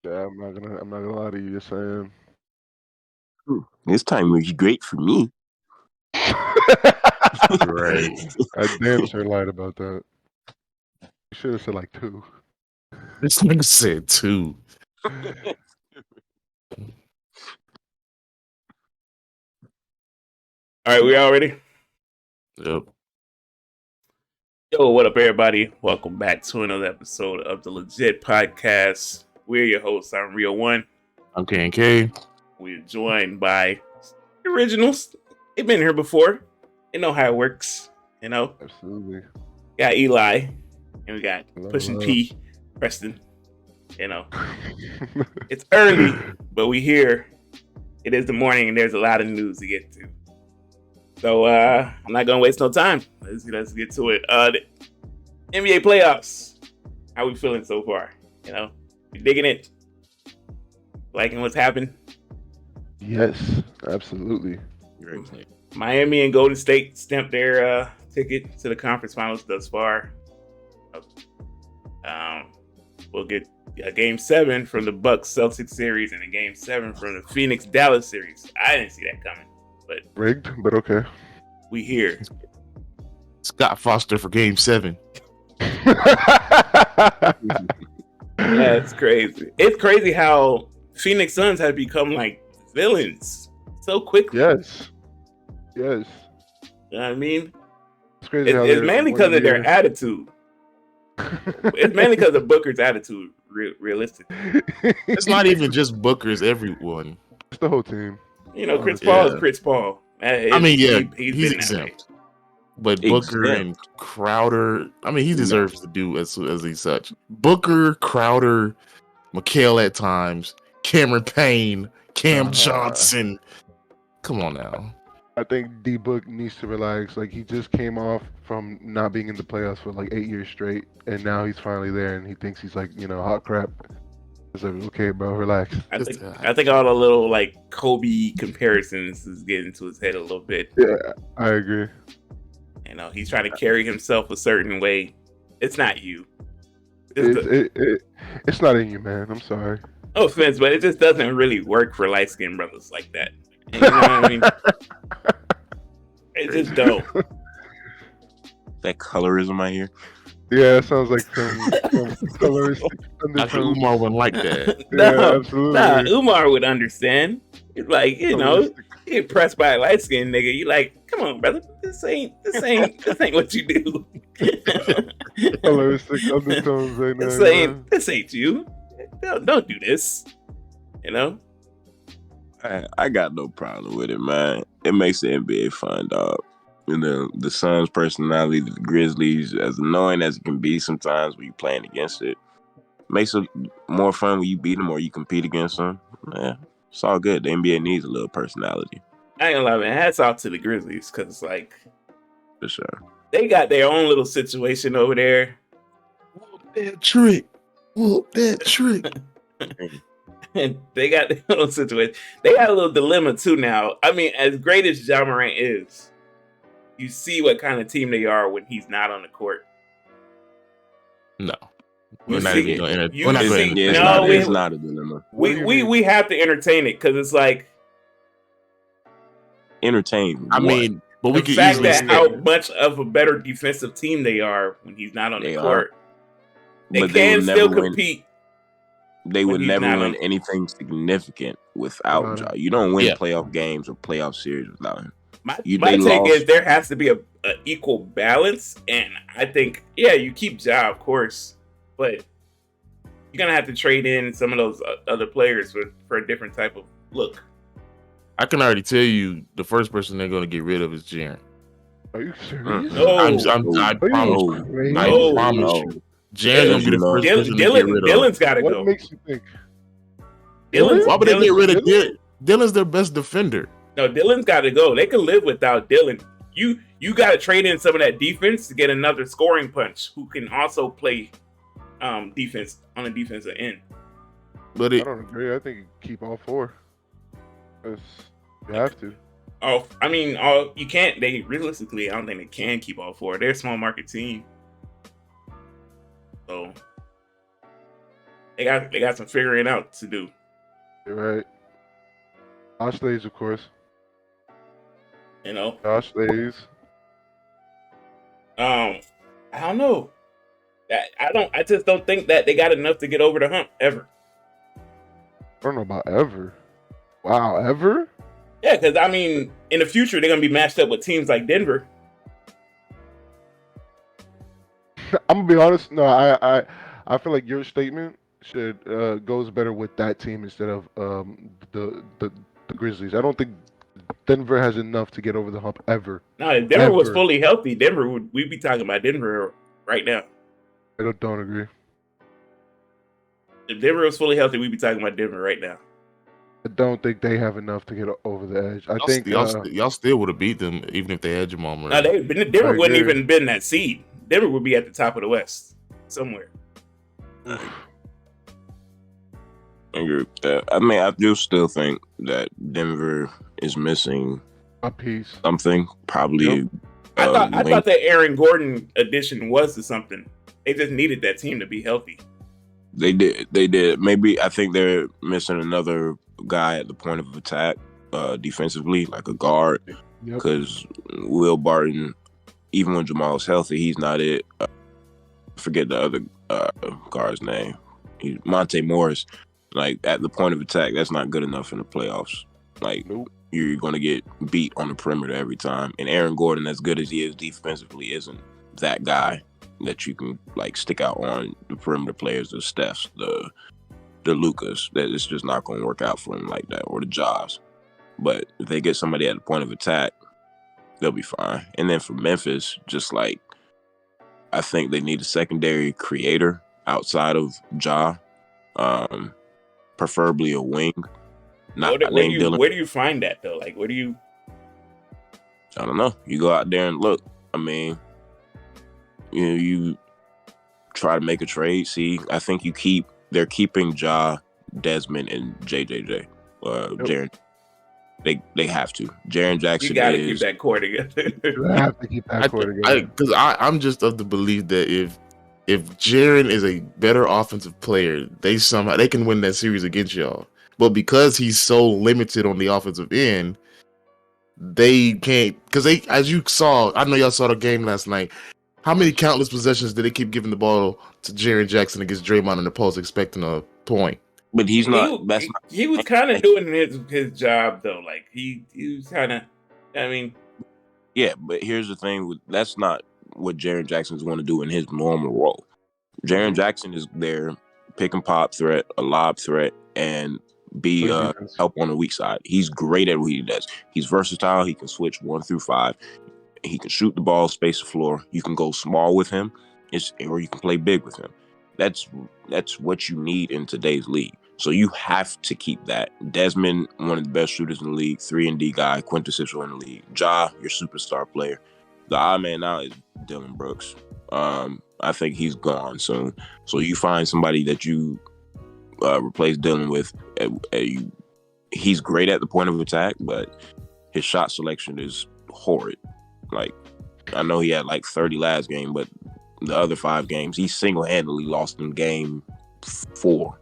Yeah, I'm not gonna lie to you. Yes, I am. This time was great for me. Right. I damn sure lied about that. You should have said like 2. This nigga said 2. All right, we all ready? Yep. Yo, what up, everybody? Welcome back to another episode of the LeJit podcast. We're your hosts. I'm Real One. I'm K&K. We're joined by the originals. They've been here before. They know how it works. You know, Absolutely. got Eli, and we got Hello, Pushing hello. P, Preston. You know, it's early, but we here. It is the morning, and there's a lot of news to get to. So I'm not gonna waste no time. Let's get to it. The NBA playoffs. How we feeling so far? You know, you digging it? Liking what's happened? Yes, absolutely. Great. Miami and Golden State stamped their ticket to the conference finals thus far. We'll get a Game 7 from the Bucks Celtics series and a Game 7 from the Phoenix Dallas series. I didn't see that coming, but Rigged, but okay. we here. Scott Foster for Game 7. That's crazy. It's crazy how Phoenix Suns have become like villains so quickly. Yes. Yes. You know what I mean? It's crazy how It's they're mainly 1 because of their year- attitude. It's mainly because of Booker's attitude, realistic. It's not even just Booker's, everyone. It's the whole team. You know, Chris Yeah. Paul is Chris Paul. I mean, yeah, he's he's been that way. exempt. But Booker Exempt. and Crowder, I mean, he deserves to do as he's such. Booker, Crowder, McHale at times, Cameron Payne, Cam Johnson. Come on now. I think D-Book needs to relax. Like, he just came off from not being in the playoffs for like 8 years straight, and now he's finally there, and he thinks he's like, hot crap. It's like, okay, bro, relax. I think all the little like Kobe comparisons is getting to his head a little bit. Yeah, I agree. You know, he's trying to carry himself a certain way. It's not you. It's not in you, man. I'm sorry. No offense, but it just doesn't really work for light skinned brothers like that. You know what I mean? It just don't. That colorism I hear. Yeah, it sounds like some coloristic Dr. undertones. Umar wouldn't like that. Yeah, absolutely. Nah, Umar would understand. It's like, you know, you get pressed by a light skinned nigga. You like, come on, brother. This ain't what you do. Coloristic undertones right now. This ain't you. Don't do this. You know? I got no problem with it, man. It makes the NBA fun, dog. You know, the Suns' personality, the Grizzlies, as annoying as it can be sometimes when you're playing against it, makes it more fun when you beat them or you compete against them. Yeah, it's all good. The NBA needs a little personality. I ain't gonna lie, man. Hats off to the Grizzlies, because, like, For sure. they got their own little situation over there. Whoop that trick. Whoop that trick. And they got their own situation. They got a little dilemma, too, now. I mean, as great as Ja Morant is, you see what kind of team they are when he's not on the court. No. You We're not see even it. going to You we're not see- going Yeah, No, it's not a dilemma. We have to entertain it, because it's like Entertain. I what? mean, but we the could fact easily that say how much of a better defensive team they are when he's not on the They court. They But can will still never win. compete. They when would he's never not win on. anything significant without Right. Ja. You don't win Yeah. playoff games or playoff series without him. My They take lost. is there has to be a equal balance, and I think you keep Ja, of course, but you're gonna have to trade in some of those other players for a different type of look. I can already tell you the first person they're going to get rid of is Jaren. Are you serious? No, I Are promise you you. crazy? I No. promise No. you. Jaren's going to be the first person to get rid of. Dylan's got to What go. makes you think? Dylan's, Why would they get rid of Dylan? Dylan? Dylan's their best defender. No, Dylan's got to go. They can live without Dylan. You got to trade in some of that defense to get another scoring punch who can also play defense on the defensive end. But I don't agree. I think you keep all 4. 'Cause you have to. Oh, I mean, you can't. They realistically, I don't think they can keep all 4. They're a small market team, so They got some figuring out to do. You're right. Josh stays, of course. You know. Josh stays. I don't know. I just don't think that they got enough to get over the hump ever. I don't know about ever. Wow, ever? Yeah, because I mean, in the future they're gonna be matched up with teams like Denver. I'm gonna be honest. No, I feel like your statement should goes better with that team instead of the Grizzlies. I don't think Denver has enough to get over the hump ever. No, if Denver was fully healthy, we'd be talking about Denver right now. I don't agree. If Denver was fully healthy, we'd be talking about Denver right now. I don't think they have enough to get over the edge. I think y'all still would have beat them even if they had Jamal Murray. No, Denver wouldn't even been that seed. Denver would be at the top of the West somewhere. I agree with that. I mean, I do still think that Denver is missing a piece. Something probably. Yep. I thought that Aaron Gordon addition was to something. They just needed that team to be healthy. They did. Maybe I think they're missing another guy at the point of attack, defensively, like a guard. Because Will Barton, even when Jamal's healthy, he's not it. Forget the other guard's name. Monte Morris. Like at the point of attack, that's not good enough in the playoffs. Like you're going to get beat on the perimeter every time. And Aaron Gordon, as good as he is defensively, isn't that guy that you can like stick out on the perimeter players, the Stephs, the Lucas. That it's just not going to work out for him like that, or the Jaws. But if they get somebody at the point of attack, they'll be fine. And then for Memphis, just like I think they need a secondary creator outside of Ja, preferably a wing. Where do you find that though? Like, where do you? I don't know. You go out there and look. I mean, you try to make a trade. See, I think they're keeping Ja, Desmond, and JJJ. Jaren. They have to. Jaren Jackson. You got to keep that core together. You have to keep that core together. Because I'm just of the belief that if Jaren is a better offensive player, they can win that series against y'all. But because he's so limited on the offensive end, they can't. Because as you saw, I know y'all saw the game last night. How many countless possessions did they keep giving the ball to Jaren Jackson against Draymond in the post, expecting a point? But he's not. He was kind of doing his job though. Like he was kind of. I mean, yeah. But here's the thing: that's not what Jaren Jackson's going to do in his normal role. Jaren Jackson is their pick and pop threat, a lob threat, and be help on the weak side. He's great at what he does. He's versatile. He can switch 1 through 5. He can shoot the ball, space the floor. You can go small with him, or you can play big with him. That's what you need in today's league. So you have to keep that. Desmond, one of the best shooters in the league, 3-and-D guy, quintessential in the league. Ja, your superstar player. The odd man now is Dylan Brooks. I think he's gone soon. So you find somebody that you replace Dylan with. He's great at the point of attack, but his shot selection is horrid. Like, I know he had like 30 last game, but the other 5 games, he single-handedly lost in game 4.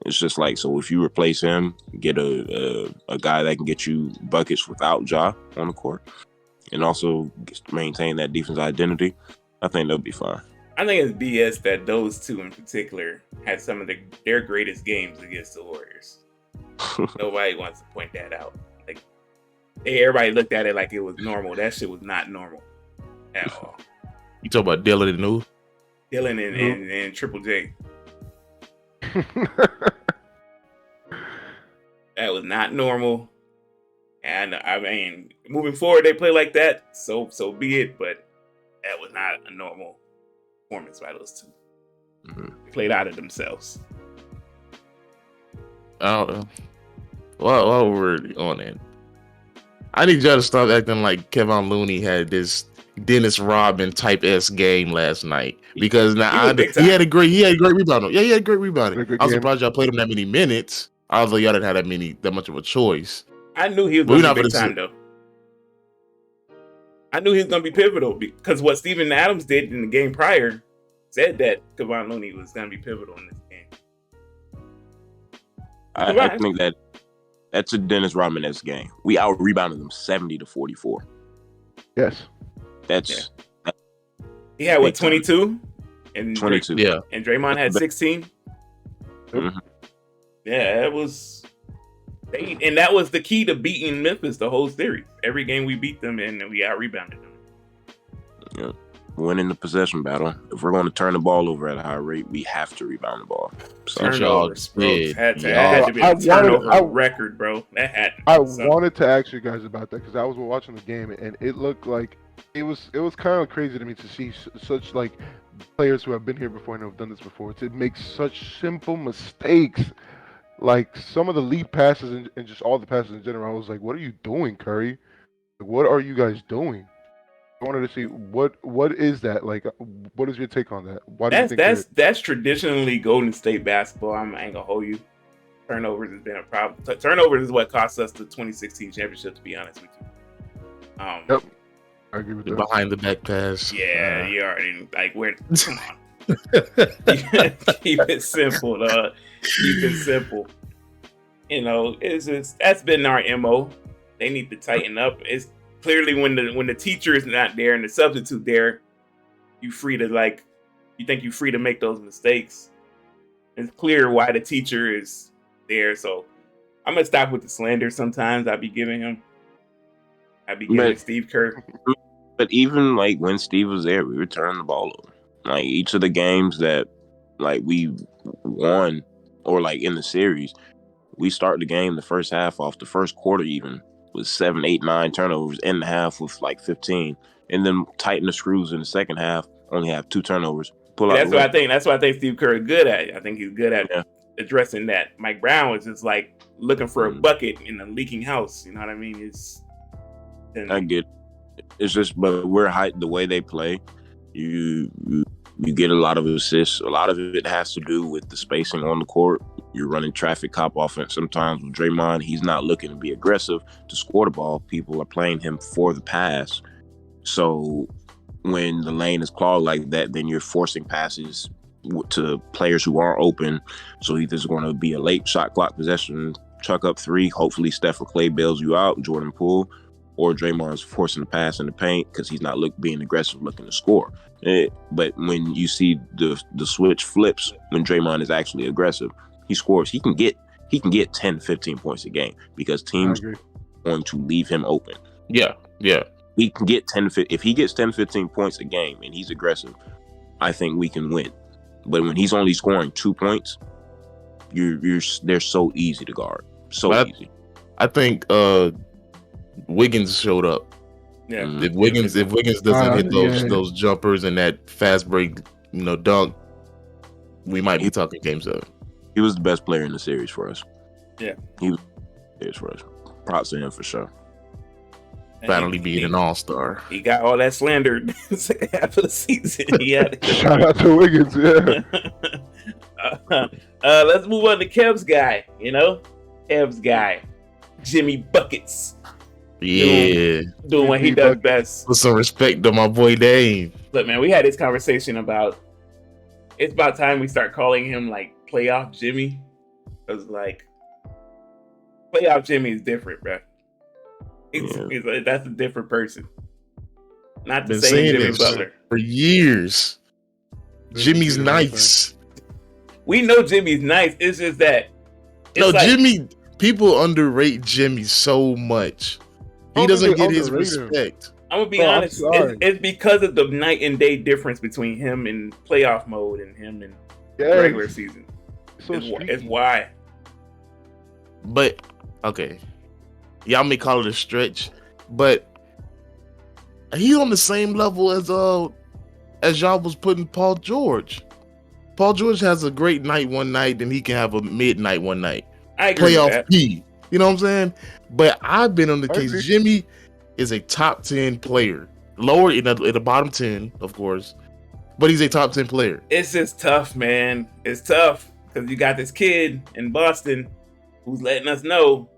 It's just like, so if you replace him, get a guy that can get you buckets without Ja on the court, and also maintain that defense identity, I think they'll be fine. I think it's BS that those two in particular had some of their greatest games against the Warriors. Nobody wants to point that out. Like, everybody looked at it like it was normal. That shit was not normal at all. You talk about Dylan and who? Dylan and Triple J. That was not normal. And I mean, moving forward, they play like that. So be it. But that was not a normal performance by those two. Mm-hmm. They played out of themselves. I don't know. While we're on it, I need y'all to stop acting like Kevon Looney had this Dennis Rodman type S game last night, because now he had a great rebound. Yeah, he had a great rebound. I was surprised y'all played him that many minutes, although y'all didn't have that much of a choice. I knew he was going to be big time though. I knew he was going to be pivotal because what Steven Adams did in the game prior said that Kevon Looney was going to be pivotal in this game. I think that's a Dennis Rodman game. We out rebounded them 70-44. Yes. That's He had what, big time. 22? And 22. Yeah. And Draymond had 16. Mhm. Yeah, it was. And that was the key to beating Memphis the whole series. Every game we beat them and we out rebounded them. Yeah. Winning the possession battle. If we're going to turn the ball over at a high rate, we have to rebound the ball. So Turnovers, bro. did. That Yeah. had to be a turnover record, bro. That had. I wanted to ask you guys about that because I was watching the game and it looked like it was kind of crazy to me to see such like players who have been here before and have done this before to make such simple mistakes. Like some of the lead passes and just all the passes in general, I was like, "What are you doing, Curry? What are you guys doing?" I wanted to see what is that like. What is your take on that? Why do you think that's traditionally Golden State basketball. I ain't gonna hold you. Turnovers has been a problem. Turnovers is what cost us the 2016 championship. To be honest with you. Yep, I agree with The that. behind the back pass. Yeah, you already like where. Come on. Keep it simple, dog. Keep it simple. You know, it's just that's been our MO. They need to tighten up. It's clearly when the teacher is not there and the substitute there, you think you're free to make those mistakes. It's clear why the teacher is there. So I'm gonna stop with the slander. Sometimes I'll be giving Steve Kerr. But even like when Steve was there, we were turning the ball over. Like each of the games that like we won or like in the series, we start the game the first half off the first quarter even with 7, 8, 9 turnovers in the half with like 15, and then tighten the screws in the second half. Only have 2 turnovers. That's what I think. That's what I think Steve Kerr is good at. I think he's good at addressing that. Mike Brown was just like looking for a bucket in a leaking house. You know what I mean? I get it. It's just, but we're hyped the way they play. You get a lot of assists. A lot of it has to do with the spacing on the court. You're running traffic cop offense sometimes with Draymond. He's not looking to be aggressive to score the ball. People are playing him for the pass. So when the lane is clogged like that, then you're forcing passes to players who aren't open. So either it's going to be a late shot clock possession, chuck up 3. Hopefully Steph or Clay bails you out, Jordan Poole, or Draymond's forcing the pass in the paint because he's not being aggressive, looking to score. But when you see the switch flips, when Draymond is actually aggressive, he scores. He can get 10, 15 points a game because teams are going to leave him open. Yeah. We can get 10, if he gets 10, 15 points a game and he's aggressive, I think we can win. But when he's only scoring 2 points, they're so easy to guard. Easy. I think Wiggins showed up. Yeah. If Wiggins doesn't hit those jumpers and that fast break, dunk, we might be talking game 7. He was the best player in the series for us. Yeah. He was the best for us. Props to him for sure. Finally being an all-star. He got all that slander second half of the season. Shout out to Wiggins, yeah. Let's move on to Kev's guy, Kev's guy. Jimmy Buckets. Yeah. Doing what he does best. Put some respect on my boy Dave. Look, man, we had this conversation about it's about time we start calling him like playoff Jimmy. Because like playoff Jimmy is different, bro. That's a different person. Not the same Jimmy Butler. For years. Jimmy's nice. We know Jimmy's nice. It's just that Jimmy, people underrate Jimmy so much. He doesn't get his respect. I'm gonna be honest. It's because of the night and day difference between him in playoff mode and him in regular season. It's why. But okay, y'all may call it a stretch, but he's on the same level as y'all was putting Paul George. Paul George has a great night one night, then he can have a midnight one night. I agree with that. P. You know what I'm saying? But I've been on the case. Jimmy is a top 10 player. Lower in the bottom 10, of course. But he's a top 10 player. It's just tough, man. It's tough. Because you got this kid in Boston who's letting us know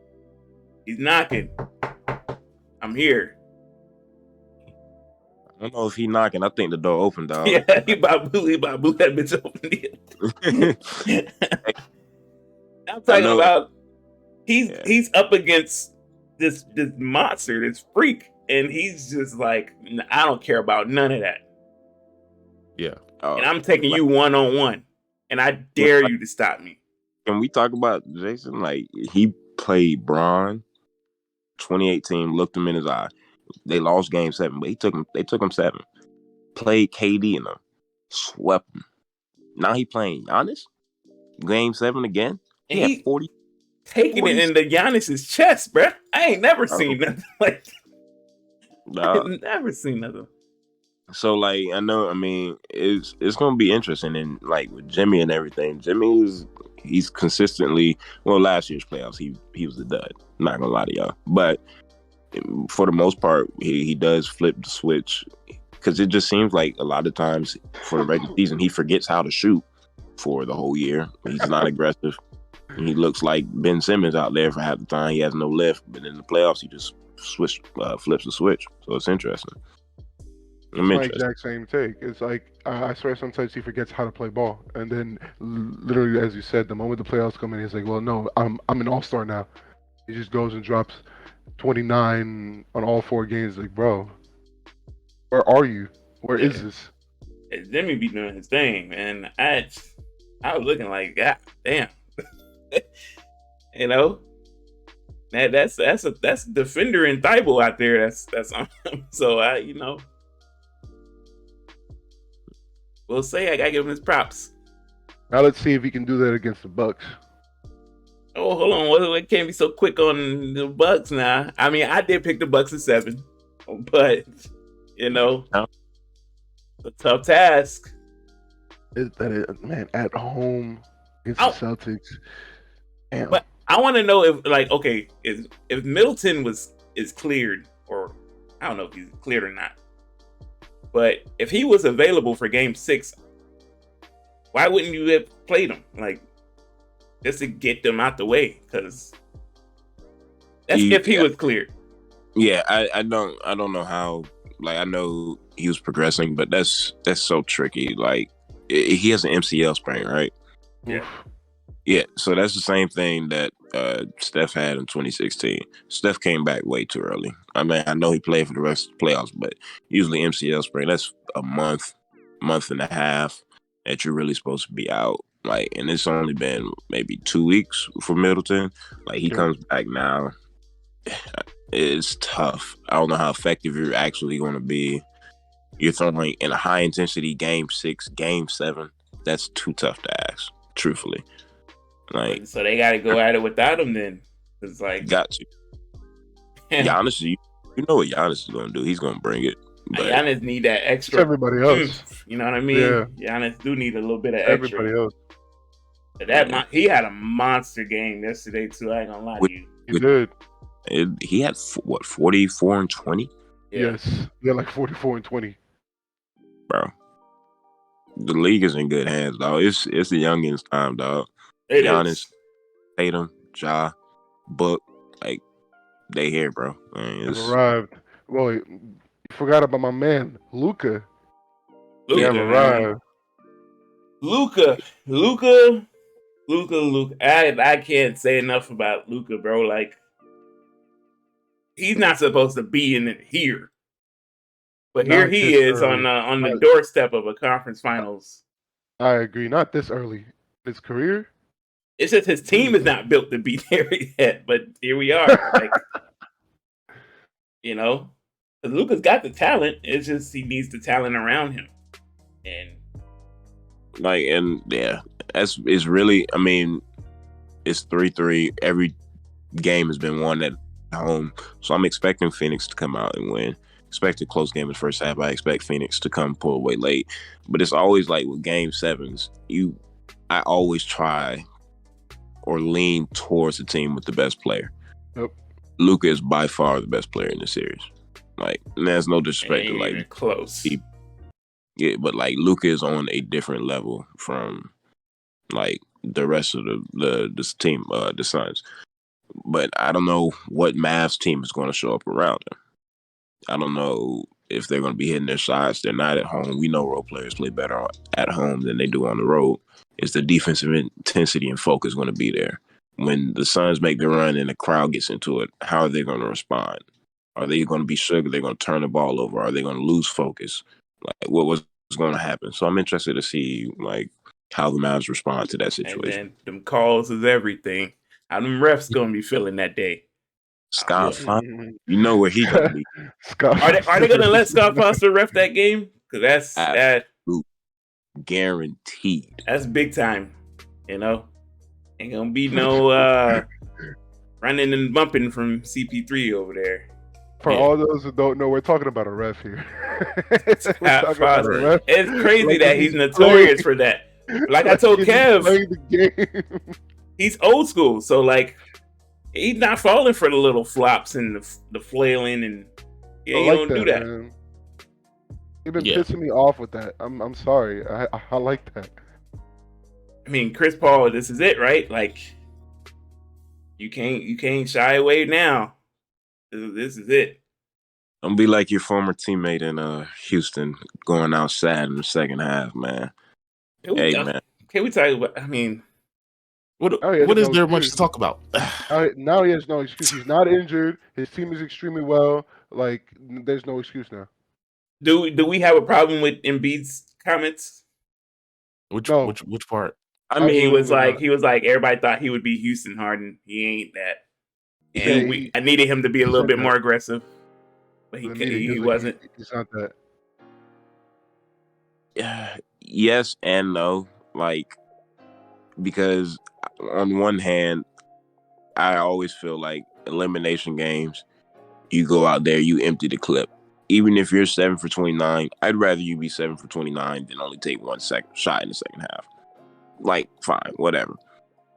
he's knocking. I'm here. I don't know if he's knocking. I think the door opened, dog. Yeah, he about blew that bitch open. I'm talking know. about he's up against this monster, this freak, and he's just like, I don't care about none of that. Yeah. And I'm taking you 1-on-1, and I dare you to stop me. Can we talk about Jason? Like, he played Braun 2018, looked him in his eye. They lost game 7, but they took him 7. Played KD in them, swept him. Now he playing Giannis, game 7 again. And He had 40. taking it into Giannis's chest, bro. I ain't never Oh. seen nothing like Nah. I've never seen nothing. So, like, I know, I mean, it's gonna be interesting, and like with Jimmy and everything. He's consistently, well, last year's playoffs he was the dud. I'm not gonna lie to y'all, but for the most part, he does flip the switch, because it just seems like a lot of times for the regular season he forgets how to shoot for the whole year. He's not aggressive. He looks like Ben Simmons out there for half the time. He has no lift, but in the playoffs he just flips the switch. So it's interesting. It's my exact same take. It's like I swear sometimes he forgets how to play ball, and then literally, as you said, the moment the playoffs come in, he's like, "Well, no, I'm an all-star now." He just goes and drops 29 on all 4 games. Like, bro, where are you? Where is this? Jimmy be doing his thing, man. I was looking like, God damn, you know. That's defender and Thibault out there. That's on him. So we'll say I gotta give him his props. Now let's see if he can do that against the Bucks. Oh, hold on. What can't be so quick on the Bucks now? I mean, I did pick the Bucks at 7, but it's a tough task. Man, at home against the Celtics. Damn. But I want to know if Middleton is cleared, or I don't know if he's cleared or not. But if he was available for Game 6, why wouldn't you have played him? Like, just to get them out the way, because that's if he was cleared. Yeah, I don't know how. Like, I know he was progressing, but that's so tricky. Like, he has an MCL sprain, right? Yeah. Yeah, so that's the same thing that Steph had in 2016. Steph came back way too early. I mean, I know he played for the rest of the playoffs, but usually MCL sprain, that's a month and a half that you're really supposed to be out. Like, and it's only been maybe 2 weeks for Middleton. Like, he comes back now. It's tough. I don't know how effective you're actually going to be. You're throwing in a high intensity Game 6, Game 7. That's too tough to ask, truthfully. Like, so they got to go at it without him then. It's like, got to. Giannis, you know what Giannis is going to do. He's going to bring it. But Giannis need that extra. It's everybody else. You know what I mean? Yeah. Giannis do need a little bit of extra. Everybody else. But he had a monster game yesterday too. I ain't gonna lie to you. He did. He had 44 and 20. Yes, he had like 44 and 20. Bro, the league is in good hands, dog. It's the youngins' time, dog. Giannis, Tatum, Ja, Book, like, they here, bro. They've arrived. Well, you forgot about my man, Luka. He have arrived. Luka. I can't say enough about Luka, bro. Like, he's not supposed to be in it here, but here he is on the doorstep of a conference finals. I agree. Not this early in his career. It's just his team is not built to be there yet, but here we are. Like, Luka's got the talent. It's just he needs the talent around him, it's really. I mean, it's 3-3. Every game has been won at home, so I'm expecting Phoenix to come out and win. Expect a close game in the first half. I expect Phoenix to come pull away late, but it's always like with Game 7s. I always try or lean towards the team with the best player. Yep. Luka is by far the best player in the series. Like, and there's no disrespect to, like, close. Yeah, but like Luka is on a different level from like the rest of this team, the Suns. But I don't know what Mavs team is going to show up around him. I don't know if they're going to be hitting their shots. They're not at home. We know role players play better at home than they do on the road. Is the defensive intensity and focus going to be there? when the Suns make the run and the crowd gets into it, how are they going to respond? Are they going to be shook? Are they going to turn the ball over? Are they going to lose focus? Like, what was going to happen? So I'm interested to see like how the Mavs respond to that And situation. then them calls is everything. How them refs gonna be feeling that day? Scott Yeah. Foster, you know where he going to be. Scott Are they gonna let Scott Foster ref that game? Because Absolute guaranteed. that's big time. You know, ain't gonna be no running and bumping from CP3 over there. For Yeah. all those who don't know, we're talking about a ref here. We're Scott talking about a Foster. ref. It's crazy Like that if he's he's notorious playing- for that. Like I told if he's Kev, playing the game. he's old school, so like he's not falling for the little flops and the flailing, and he I don't do that. Man. You've been Yeah. pissing me off with that. I'm sorry. I like that. I mean, Chris Paul, this is it, right? Like you can't shy away now. This is it. Don't be like your former teammate in Houston going out sad in the second half, man. Hey, man. Can we talk about? I mean, What Oh, yeah, what is no there much excuse. to talk about? Now he has no excuse. He's not injured. His team is extremely well. Like, there's no excuse now. do we have a problem with Embiid's comments? Which No. which part? I He mean, was like not. everybody thought he would be Houston Harden. He ain't that. Yeah, And I needed him to be a little said bit that. more aggressive, but The media, he like, wasn't. He's not that. yes and no. Like, because on one hand, I always feel like elimination games, you go out there, you empty the clip. Even if you're 7 for 29, I'd rather you be 7 for 29 than only take 1 shot in the second half. Like, fine, whatever.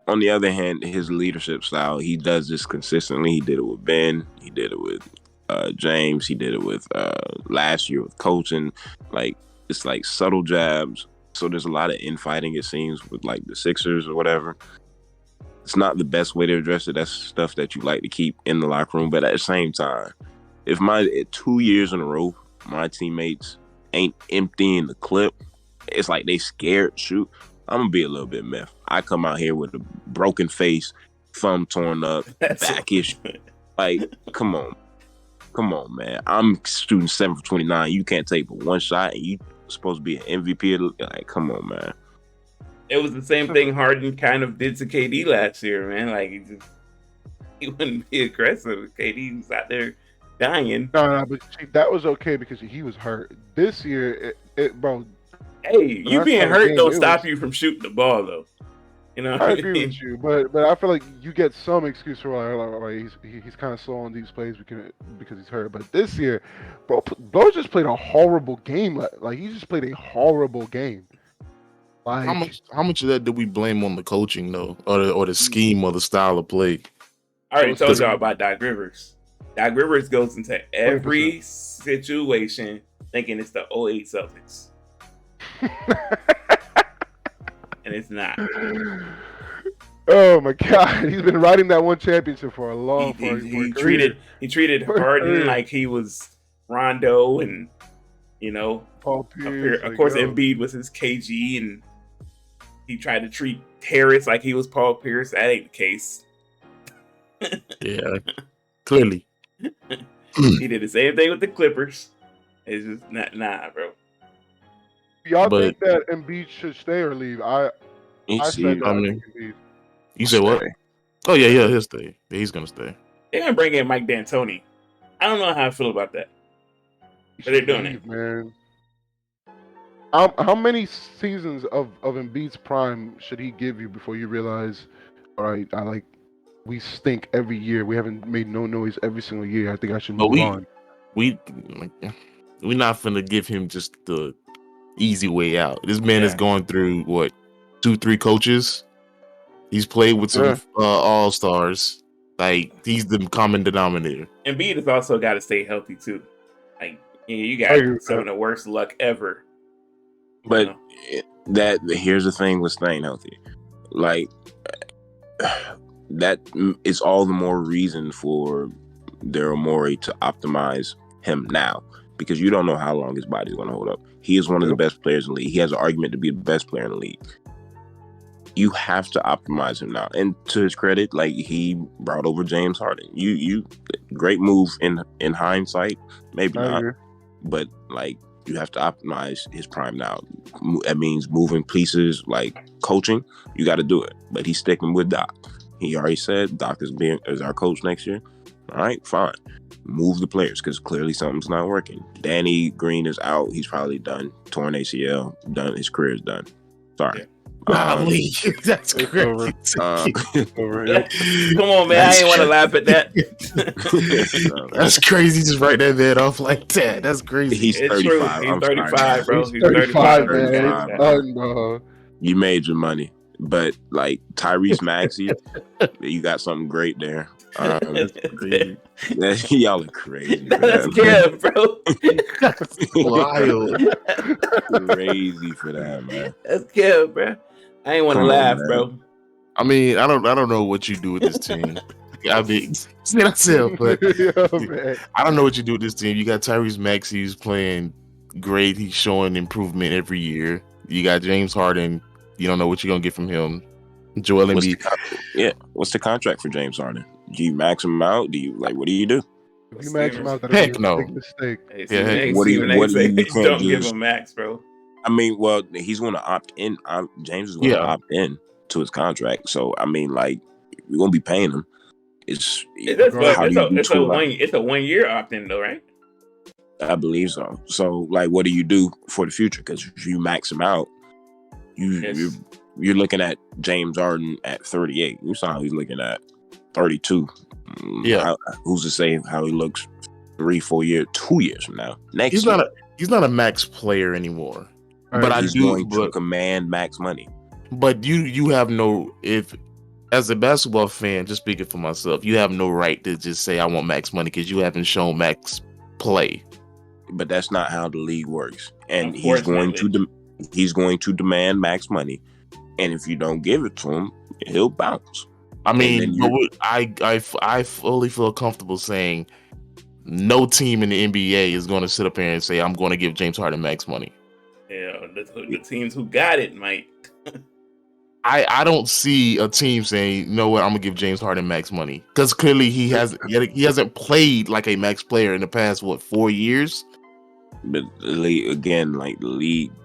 On the other hand, his leadership style, he does this consistently. He did it with Ben. He did it with James. He did it with last year with coaching. Like, it's like subtle jabs. So there's a lot of infighting, it seems, with like the Sixers or whatever. It's not the best way to address it. That's stuff that you like to keep in the locker room. But at the same time, if 2 years in a row, my teammates ain't emptying the clip, it's like they scared to shoot. I'm gonna be a little bit miffed. I come out here with a broken face, thumb torn up, back issue. Like, come on, man. I'm shooting 7 for 29. You can't take but 1 shot, and you supposed to be an MVP. Like, come on, man. It was the same thing Harden kind of did to KD last year, man. Like he wouldn't be aggressive. KD was out there dying. No, but see, that was okay because he was hurt. This year, bro. Hey, you Last being time hurt game, don't it stop was- you from shooting the ball, though. You know, I agree with you, but I feel like you get some excuse for like he's kind of slow on these plays because he's hurt. But this year, bro just played a horrible game. Like he just played a horrible game. Like How much of that do we blame on the coaching though, or the scheme or the style of play? I already told y'all about Doc Rivers. Doc Rivers goes into every 100%. situation thinking it's the 08 Celtics. And it's not. Oh my God, he's been riding that one championship for a long time. He treated Harden like he was Rondo, and you know, Paul Pierce, of course, Embiid was his KG, and he tried to treat Harris like he was Paul Pierce. That ain't the case. Yeah, clearly. He did the same thing with the Clippers. It's just nah, bro. Y'all But- think that Embiid should stay or leave? I said that. I I mean- think Embiid. You said what? Oh yeah, he'll stay. Yeah, he's gonna stay. They're gonna bring in Mike D'Antoni. I don't know how I feel about that. He But they're should doing leave, man. How many seasons of Embiid's prime should he give you before you realize, all right, we stink every year. We haven't made no noise every single year. I think I should But move on. We're not finna give him just the easy way out. This man is going through what 2-3 coaches. He's played with some all stars. Like he's the common denominator. Embiid has also got to stay healthy too. Like you I agree got with some that. of the worst luck ever. But here's the thing with staying healthy. Like, that is all the more reason for Daryl Morey to optimize him now, because you don't know how long his body's going to hold up. He is one of the best players in the league. He has an argument to be the best player in the league. you have to optimize him now. And to his credit, like he brought over James Harden. You great move in hindsight, maybe I not, agree. but like you have to optimize his prime now. That means moving pieces, like coaching. You got to do it. But he's sticking with Doc. He already said Doc is our coach next year. All right, fine. Move the players because clearly something's not working. Danny Green is out. He's probably done. Torn ACL. Done. His career is done. Sorry. Golly, that's It's crazy. over. Over. Come on, man. I ain't want to laugh at that. That's crazy. Just write that man off like that. That's crazy. He's It's 35. true. He's I'm 35, sorry. bro. He's 35, man. 35. It's done, bro. You made your money, but like Tyrese Maxey, you got something great there. Crazy. Y'all are crazy. That's For that, Kev, bro. Wild. crazy for that, man. That's Kev, bro. I ain't want to Come on, laugh, man. bro. I mean, I don't know what you do with this team. I mean, see myself, but Yo, man. I don't know what you do with this team. You got Tyrese Maxey who's playing great. He's showing improvement every year. You got James Harden. You don't know what you're gonna get from him. Joel Embiid. What's the contract for James Harden? Do you max him out? Do you what do you do? If you max him out, that'll Heck be a no. big mistake. Hey, Yeah, Stephen A. what do you- Stephen A. what do you- say, you can't don't give just- him max, bro. I mean, well, he's going to opt in. James is going to Yeah. opt in to his contract. So, I mean, like, we're going to be paying him. It's a 1 year opt-in though, right? I believe so. So, like, what do you do for the future? Because if you max him out, you're looking at James Harden at 38. You saw how he's looking at 32. Yeah. Who's to say how he looks 3-4 years, 2 years from now? He's not a max player anymore. All But right, He's going to command max money. But you have no, if as a basketball fan, just speaking for myself, you have no right to just say I want max money because you haven't shown max play. But that's not how the league works. And he's going to demand max money. And if you don't give it to him, he'll bounce. I mean, I fully feel comfortable saying no team in the NBA is going to sit up here and say I'm going to give James Harden max money. Yeah, the teams who got it might. I don't see a team saying, you know what, I'm gonna give James Harden max money because clearly he hasn't played like a max player in the past 4 years. But the league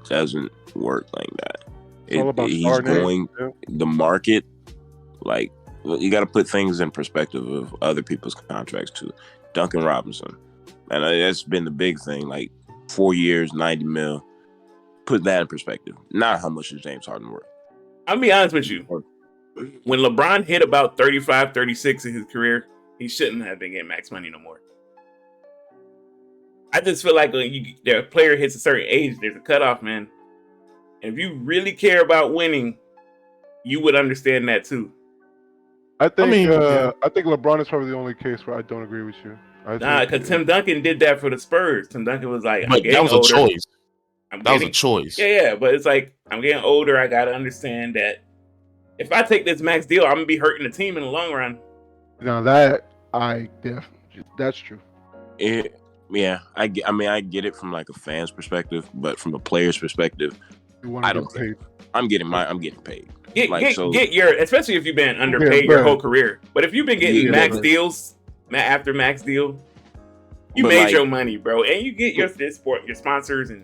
doesn't work like that. It's all about He's star going names, the market. Like, you got to put things in perspective of other people's contracts too. Duncan Robinson, and that's been the big thing. Like 4 years, 90 mil. Put that in perspective. Not how much is James Harden worth. I'll be honest with you. When LeBron hit about 35, 36 in his career, he shouldn't have been getting max money no more. I just feel like when the player hits a certain age, there's a cutoff, man. And if you really care about winning, you would understand that too. I think yeah. I think LeBron is probably the only case where I don't agree with you. Because Tim Duncan did that for the Spurs. Tim Duncan was like, But that was older. a choice. That was a choice. Yeah, but it's like, I'm getting older. I got to understand that if I take this max deal, I'm going to be hurting the team in the long run. Now that that's true. Yeah, I get it from like a fan's perspective, but from a player's perspective, I don't care. I'm getting paid. Get your, especially if you've been underpaid your whole career. But if you've been getting max deals after max deal, you made your money, bro, and you get your sponsors and.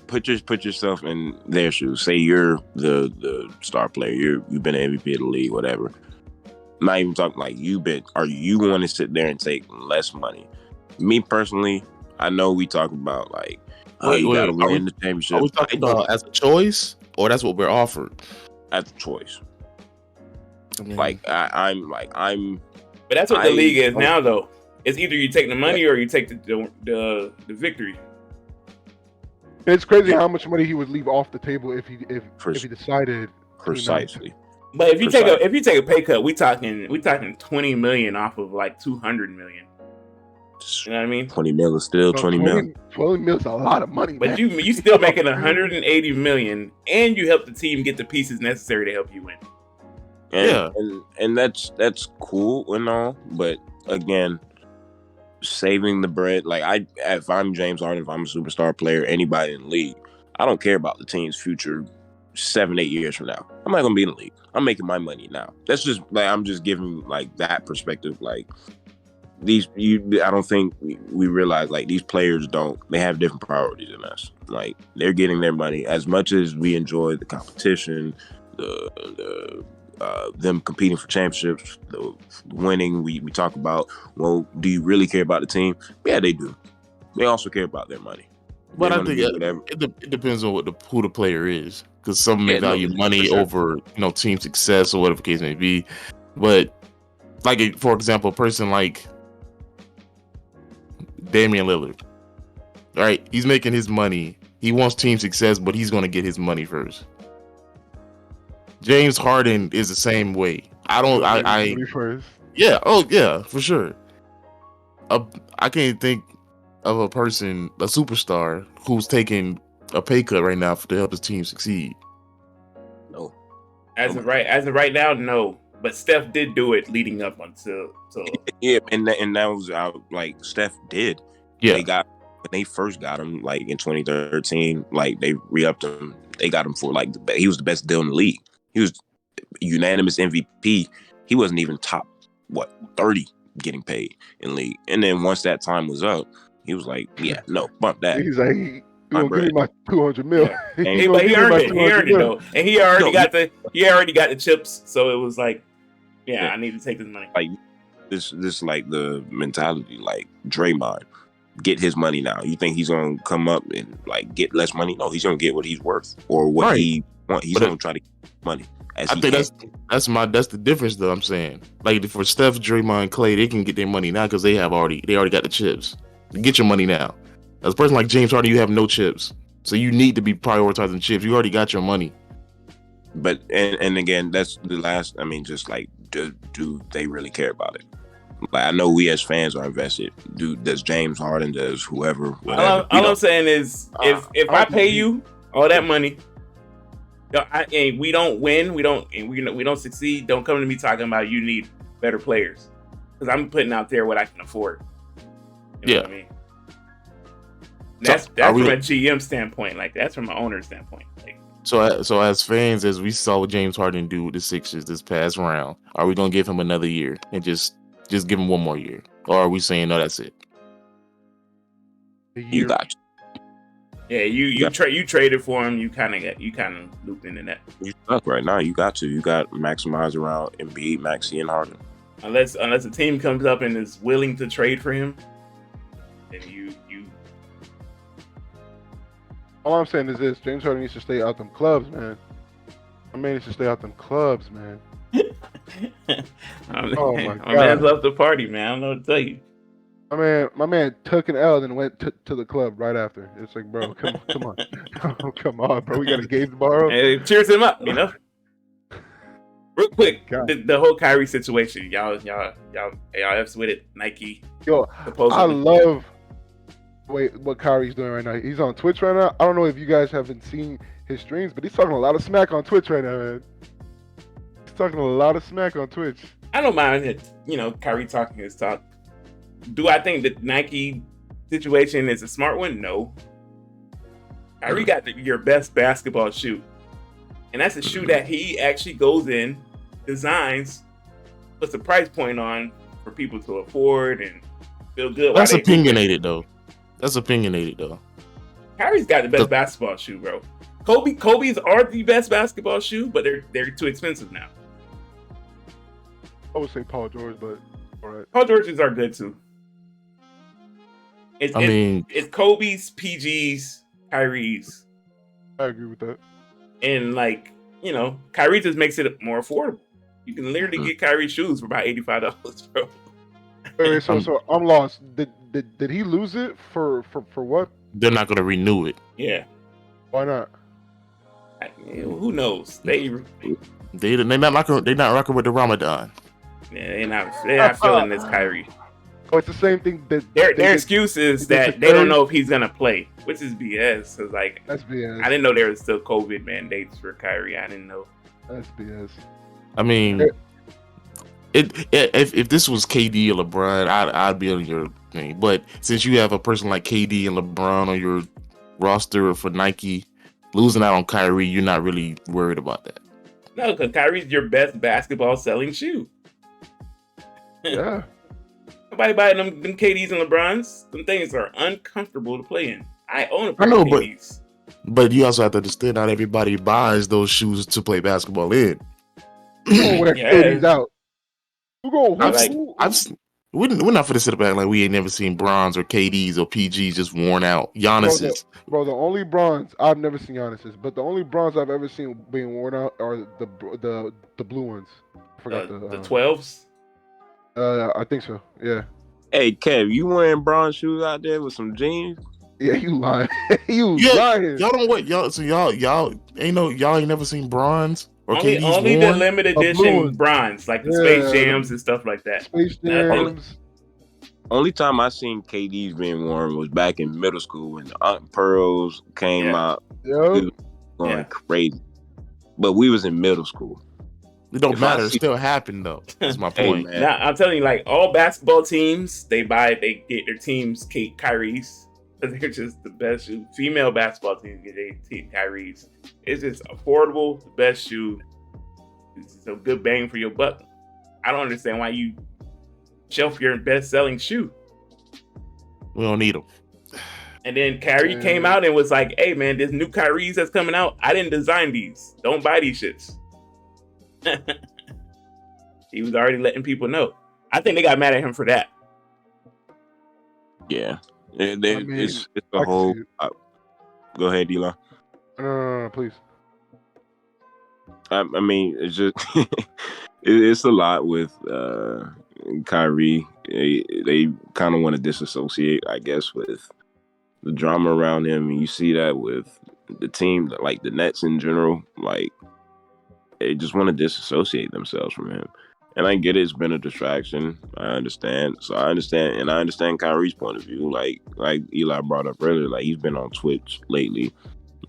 Put yourself in their shoes. Say you're the star player. You've been an MVP of the league, whatever. I'm not even talking like are you going to sit there and take less money? Me personally, I know we talk about like you got to win the championship. Are we talking about as a choice, or that's what we're offered? As a choice. I mean, I'm. But that's what the league is now, though. It's either you take the money or you take the victory. It's crazy how much money he would leave off the table if he decided precisely. But if you take a pay cut, we talking $20 million off of like $200 million. You know what I mean? 20 mil is still 20 mil. 20 mil is a lot of money, but man. you still making $180 million, and you help the team get the pieces necessary to help you win. And that's cool and all, but again, saving the bread. Like if I'm James Harden, if I'm a superstar player, anybody in the league, I don't care about the team's future 7, 8 years from now. I'm not gonna be in the league. I'm making my money now. That's just like I'm just giving like that perspective. Like I don't think we realize like these players they have different priorities than us. Like they're getting their money as much as we enjoy the competition, them competing for championships, the winning. We talk about, well, do you really care about the team? Yeah, they do. They also care about their money. But I think it depends on who the player is, because some may value money over team success or whatever the case may be. But like for example, a person like Damian Lillard, right? He's making his money. He wants team success, but he's going to get his money first. James Harden is the same way. Yeah, oh yeah, for sure. I can't think of a person, a superstar, who's taking a pay cut right now to help his team succeed. No. As of right now, no. But Steph did do it leading up until yeah, and that was like Steph did. Yeah, when they first got him like in 2013, like they re-upped him. They got him for like he was the best deal in the league. He was unanimous MVP. He wasn't even top 30 getting paid in the league. And then once that time was up, he was like, yeah, no, bump that. He's like, you gonna give me my $200 million. Yeah. But he earned it though. And he already got the chips, so it was like, yeah, I need to take this money. Like this like the mentality, like Draymond, get his money now. You think he's gonna come up and like get less money? No, he's gonna get what he's worth or what he wants. He's gonna try to get money. I think that's the difference though. I'm saying, like for Steph, Draymond, Clay, they can get their money now because they already got the chips. Get your money now. As a person like James Harden, you have no chips, so you need to be prioritizing chips. You already got your money. But and again, that's the last. I mean, just like do they really care about it? Like I know we as fans are invested. Does James Harden? Does whoever? Whatever. All I'm saying is, if I pay you all that money, and we don't win, we don't succeed, don't come to me talking about you need better players, because I'm putting out there what I can afford. You know what I mean? That's from a GM standpoint. Like that's from an owner standpoint. Like, so as fans, as we saw what James Harden do with the Sixers this past round, are we gonna give him another year and just give him one more year, or are we saying no, that's it? You got you. Yeah, you traded for him. You kind of looped into that. You stuck right now. You got maximize around Embiid, Maxey, and Harden. Unless a team comes up and is willing to trade for him, then you. All I'm saying is this: James Harden needs to stay out them clubs, man. My man needs to stay out them clubs, man. Oh my God! My man's left the party, man. I don't know what to tell you. My man took an L and went to the club right after. It's like, bro, come on, come on, bro. We got a game tomorrow. And it cheers him up, you know. Real quick, the whole Kyrie situation, y'all F's with it. Nike. Yo, supposedly. I love what Kyrie's doing right now. He's on Twitch right now. I don't know if you guys haven't seen his streams, but he's talking a lot of smack on Twitch right now, man. He's talking a lot of smack on Twitch. I don't mind it, Kyrie talking his talk. Do I think the Nike situation is a smart one? No. Kyrie got your best basketball shoe. And that's a shoe that he actually goes in, designs, puts a price point on for people to afford and feel good. That's opinionated, though. Kyrie's got the best basketball shoe, bro. Kobe's are the best basketball shoe, but they're too expensive now. I would say Paul George, but all right. Paul George's are good too. It's Kobe's, PG's, Kyrie's. I agree with that. And Kyrie just makes it more affordable. You can literally get Kyrie shoes for about $85, bro. Wait, so I'm lost. Did he lose it for what? They're not going to renew it. Yeah. Why not? Who knows? They're not rocking with the Ramadan. Yeah, they're not feeling this Kyrie. Oh, it's the same thing that their excuse is that they don't know if he's gonna play, which is BS. Cause that's BS. I didn't know there was still COVID mandates for Kyrie. I didn't know. That's BS. I mean, if this was KD or LeBron, I'd be on your thing. But since you have a person like KD and LeBron on your roster for Nike, losing out on Kyrie, you're not really worried about that. No, because Kyrie's your best basketball selling shoe. Yeah. Nobody buying them KDs and LeBrons. Them things are uncomfortable to play in. I own a I pair know, of KDs. but you also have to understand not everybody buys those shoes to play basketball in. Who gonna wear Yeah. KDs out? Who gonna we're not for to sit back like we ain't never seen Bronze or KDs or PGs just worn out. Giannis's. Bro, the only bronze I've never seen Giannis's, but the only bronze I've ever seen being worn out are the blue ones. I forgot the 12s. I think so. Yeah. Hey, Kev, you wearing bronze shoes out there with some jeans? Yeah, you lying. You lying. Y'all don't what y'all so y'all ain't never seen Bronze or Only KDs the worn? limited blue edition one. bronze, like the Yeah. Space Jams and stuff like that. Space Jams. Only time I seen KDs being worn was back in middle school when the Aunt Pearls came Yeah. out. Yep. We was going crazy. But we was in middle school. It don't If I matter. It see- still happened though. That's my Hey, point. man. Now I'm telling you, like all basketball teams, they get their teams Kyries. They're just the best shoe. Female basketball teams get their Kyries. It's just affordable, the best shoe. It's a good bang for your buck. I don't understand why you shelf your best selling shoe. We don't need them. And then Kyrie came out and was like, "Hey man, this new Kyries that's coming out, I didn't design these. Don't buy these shits." He was already letting people know. I think they got mad at him for that. Yeah. It's a I can whole. see Go ahead, Eli. No, please. I mean, it's just it's a lot with Kyrie. They kind of want to disassociate, I guess, with the drama around him, and you see that with the team, like the Nets in general. Like they just want to disassociate themselves from him. And I get it, it's been a distraction. I understand. So I understand Kyrie's point of view. Like Eli brought up earlier, like he's been on Twitch lately.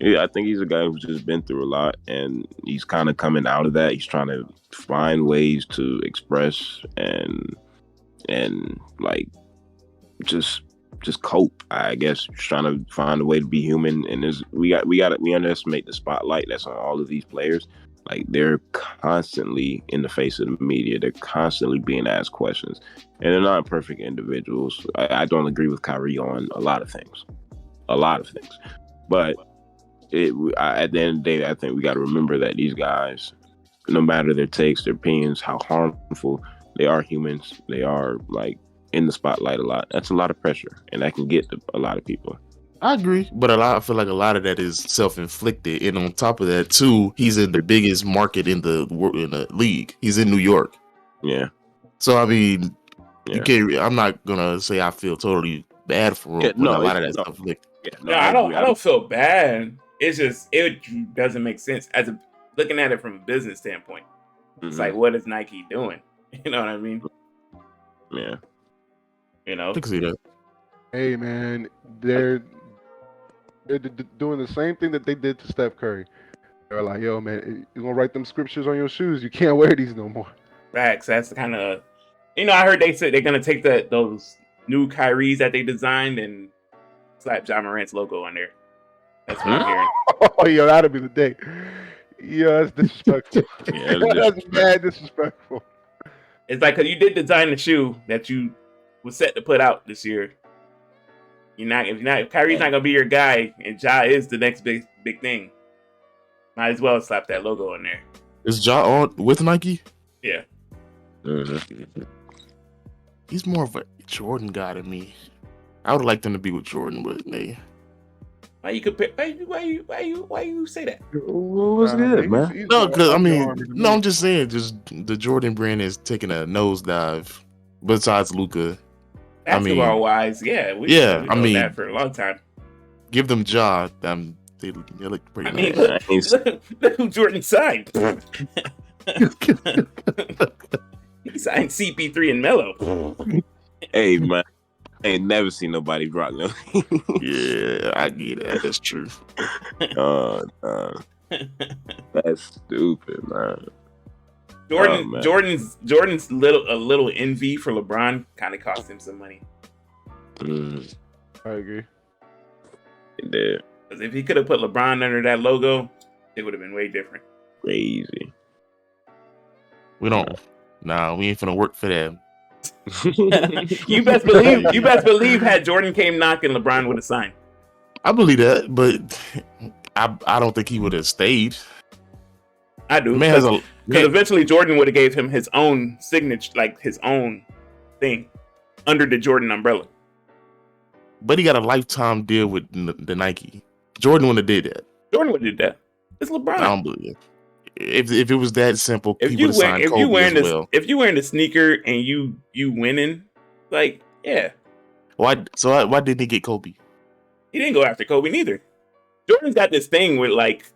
Yeah, I think he's a guy who's just been through a lot, and he's kind of coming out of that. He's trying to find ways to express and like just cope. I guess just trying to find a way to be human. And we underestimate the spotlight that's on all of these players. Like they're constantly in the face of the media. They're constantly being asked questions, and they're not perfect individuals. I don't agree with Kyrie on a lot of things, but at the end of the day, I think we got to remember that these guys, no matter their takes, their opinions, how harmful they are, humans. They are like in the spotlight a lot. That's a lot of pressure, and that can get to a lot of people. I agree, but I feel like a lot of that is self-inflicted, and on top of that, too, he's in the biggest market in the league. He's in New York. Yeah. So I mean, Yeah. you can't. I'm not gonna say I feel totally bad for him, Yeah, but a lot of that self-inflicted. Yeah, I don't feel bad. It's just it doesn't make sense looking at it from a business standpoint. It's like, what is Nike doing? You know what I mean? Yeah. I can see that. Hey man, they're doing the same thing that they did to Steph Curry. They're like, yo man, you're gonna write them scriptures on your shoes. You can't wear these no more. Facts. That's the kind of, I heard they said they're gonna take those new Kyries that they designed and slap John Morant's logo on there. That's what I'm hearing. Oh, yo, that'll be the day. Yeah, that's disrespectful. Yeah, That's mad disrespectful. It's like, cause you did design the shoe that you was set to put out this year. If Kyrie's not gonna be your guy, and Ja is the next big thing, might as well slap that logo on there. Is Ja on with Nike? Yeah. He's more of a Jordan guy to me. I would like them to be with Jordan, but they. Why you compare? Why you say that? What's good, man? No, because I'm just saying, just the Jordan brand is taking a nosedive. Besides Luka, Basketball wise, yeah, we know that for a long time. Give them Ja. They look pretty nice. Look who Jordan signed. He signed CP3 and Melo. Hey man, I ain't never seen nobody rock them. Yeah, I get that. That's true. That's stupid, man. Jordan's a little envy for LeBron kind of cost him some money. I agree. It did. Because if he could have put LeBron under that logo, it would have been way different. Crazy. We don't. Nah, we ain't finna work for that. You best believe had Jordan came knocking, LeBron would have signed. I believe that, but I don't think he would have stayed. I do. Man has a Because eventually Jordan would have gave him his own signature, like his own thing under the Jordan umbrella. but he got a lifetime deal with the Nike. Jordan wouldn't have did that. Jordan would have did that. It's LeBron. I don't believe it. If it was that simple, If he you would have signed Kobe as well. if you wearing the sneaker and you winning, like, yeah. Why didn't he get Kobe? He didn't go after Kobe neither. Jordan's got this thing with like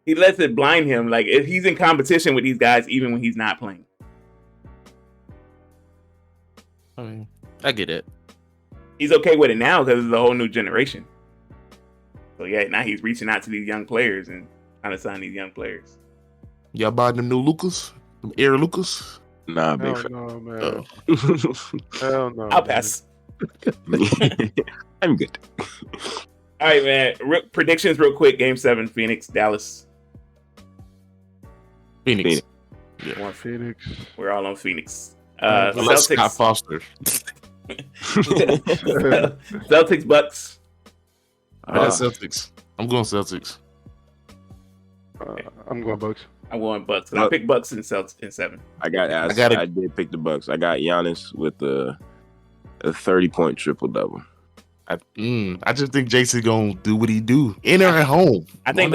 he lets it blind him. Like if he's in competition with these guys, even when he's not playing. I mean, I get it. He's okay with it now because it's a whole new generation. So yeah, now he's reaching out to these young players and trying to sign these young players. Y'all buying them new Lucas? Them Air Lucas? Nah, big Hell fan. no, man. Oh. Hell no. I'll pass. I'm good. All right, man. Predictions real quick. Game 7, Phoenix, Dallas. Phoenix. I want Phoenix. We're all on Phoenix. Unless Scott Foster. Celtics, Bucks. Celtics. I'm going Celtics. I'm going Bucks. I'm going Bucks. I picked Bucks in 7. I did pick the Bucks. I got Giannis with a 30-point triple-double. I just think Jason's gonna do what he do in or at home. I think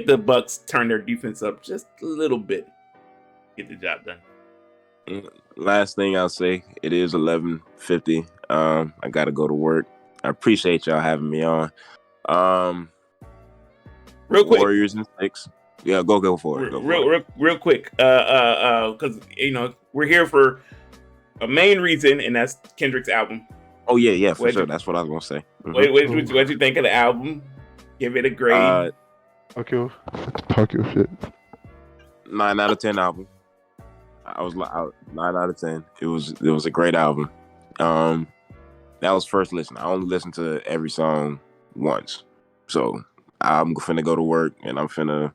the Bucks turn their defense up just a little bit. Get the job done. Last thing I'll say, it is 11:50. I gotta go to work. I appreciate y'all having me on. Real quick, Warriors and 6. Yeah, go for it. Real quick, because we're here for a main reason, and that's Kendrick's album. Oh yeah, for sure. That's what I was gonna say. Mm-hmm. What you think of the album? Give it a grade. Talk your shit. 9 out of 10 album. I was like 9 out of 10. It was a great album. That was first listen. I only listened to every song once, so I'm finna go to work and I'm finna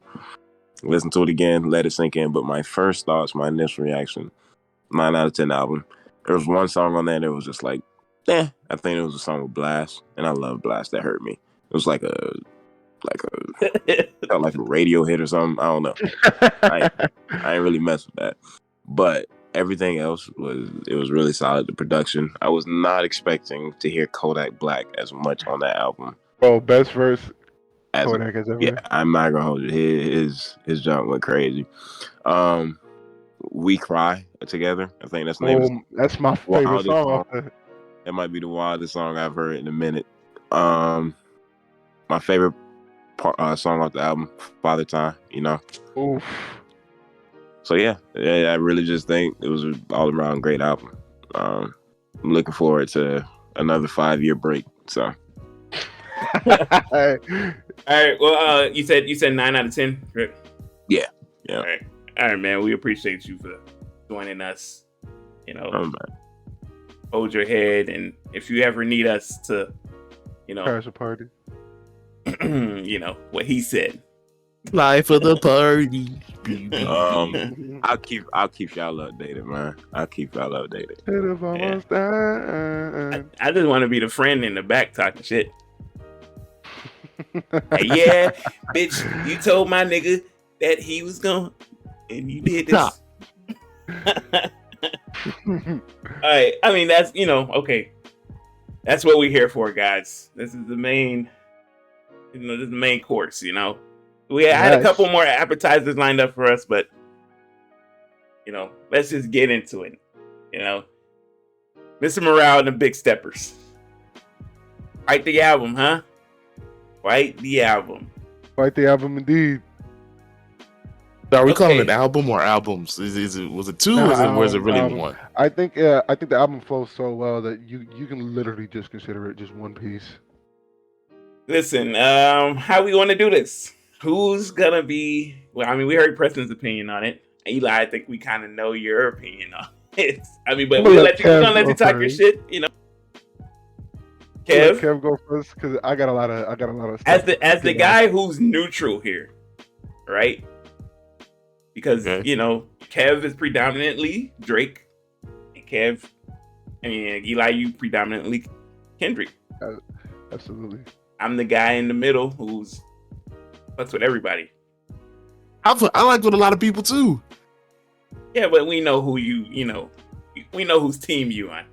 listen to it again, let it sink in. But my first thoughts, my initial reaction, 9 out of 10 album. There was one song on there that was just like, I think it was a song with Blast, and I love Blast. That hurt me. It was like a felt like a radio hit or something. I don't know. I ain't really mess with that. But everything else was really solid. The production. I was not expecting to hear Kodak Black as much on that album. Oh, best verse Kodak has ever. Yeah, I'm not gonna hold you. His jump went crazy. We Cry Together. I think that's the name. That's my favorite song. That might be the wildest song I've heard in a minute. My favorite song off the album, Father Time. Oof. So yeah, I really just think it was an all-around great album. I'm looking forward to another 5-year break. So. All right. Well, you said 9 out of 10. Right? Yeah. All right, man. We appreciate you for joining us. Hold your head, and if you ever need us to, crash a party. What he said. Fly for the party. I'll keep y'all updated, man. I'll keep y'all updated. I just want to be the friend in the back talking shit. Yeah, bitch, you told my nigga that he was gone, and you did this. All right, I mean that's okay. That's what we're here for, guys. This is the main, this is the main course. We had a couple more appetizers lined up for us, but let's just get into it. Mr. Morale and the Big Steppers. Write the album, huh? Write the album. Write the album, indeed. So are we calling it album or albums? Was it two, or was it really one? I think the album flows so well that you can literally just consider it just one piece. Listen, how we want to do this? Who's gonna be? Well, I mean, we heard Preston's opinion on it. Eli, I think we kind of know your opinion on it. I mean, but we're gonna let you talk your shit. I'll let Kev, Kev go first because I got a lot of as stuff. the guy who's neutral here, right? Because Okay. Kev is predominantly Drake, and Eli, you predominantly Kendrick. Absolutely. I'm the guy in the middle who's fucks with everybody. I like with a lot of people too. Yeah, but we know who we know whose team you on.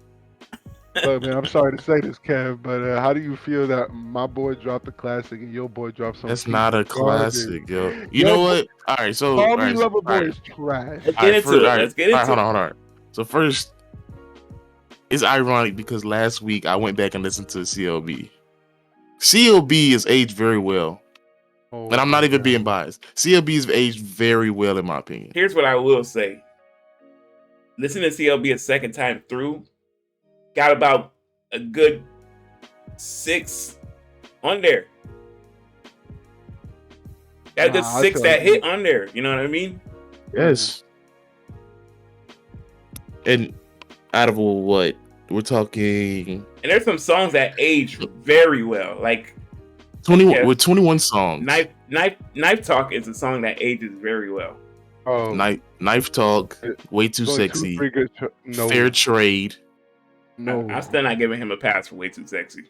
Look, man, I'm sorry to say this, Kev, but how do you feel that my boy dropped a classic and your boy dropped some? That's not a classic, yo. You Yo, know what? All right, so Call all Me right, Lover all Boy right, is trash. Let's all get right, into first, it. all right, Let's get into hold it. on, hold on. So first, it's ironic because last week I went back and listened to CLB. CLB is aged very well, Oh, and I'm not my even God. being biased. CLB is aged very well, in my opinion. Here's what I will say. Listening to CLB a second time through, got about a good 6 on there. Got a good Nah, I 6 feel that like hit on there. You know what I mean? Yes. And out of what we're talking, And there's some songs that age very well. Like 21 Yeah. with 21 songs. Knife Talk is a song that ages very well. Knife Talk, it- Way Too There's only Sexy, 2-3 good no, Fair Trade. no. I'm still not giving him a pass for Way Too Sexy.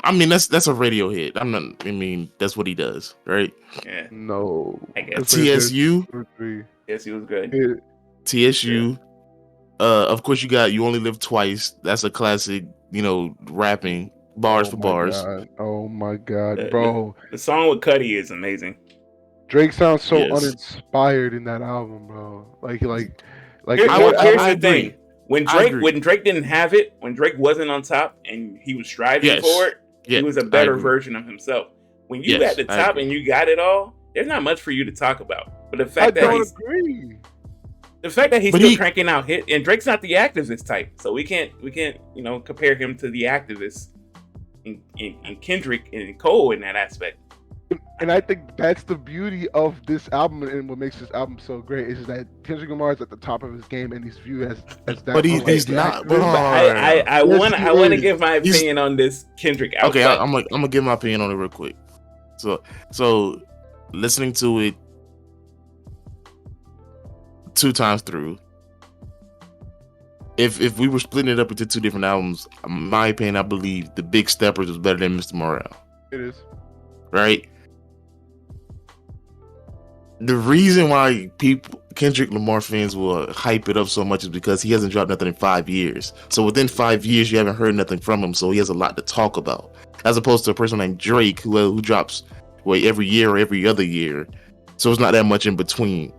I mean, that's a radio hit. I mean, that's what he does, right? Yeah, No. I guess. TSU. 2-3. Yes, he was good. It- TSU. Of course, you got You Only Live Twice. That's a classic, rapping bars oh for my bars. God. Oh my God, The- bro. The song with Cudi is amazing. Drake sounds so Yes. uninspired in that album, bro. Like Here's I the agree. thing. When Drake didn't have it, when Drake wasn't on top and he was striving Yes. for it, Yeah, he was a I better agree. version of himself. When you Yes, at the I top agree. and you got it all, there's not much for you to talk about. But the I fact that don't he's agree. still cranking out hit, and Drake's not the activist type, so we can't compare him to the activists in Kendrick and Cole in that aspect. And I think that's the beauty of this album, and what makes this album so great is that Kendrick Lamar is at the top of his game, and he's viewed as that. But he's not. But I want to give my opinion on this Kendrick album. Okay, I'm gonna give my opinion on it real quick. So listening to it 2 times through, if we were splitting it up into 2 different albums, in my opinion, I believe The Big Steppers was better than Mr. Morale. It is. Right? The reason why Kendrick Lamar fans will hype it up so much is because he hasn't dropped nothing in 5 years. So within 5 years, you haven't heard nothing from him, so he has a lot to talk about. As opposed to a person like Drake, who drops every year or every other year. So it's not that much in between.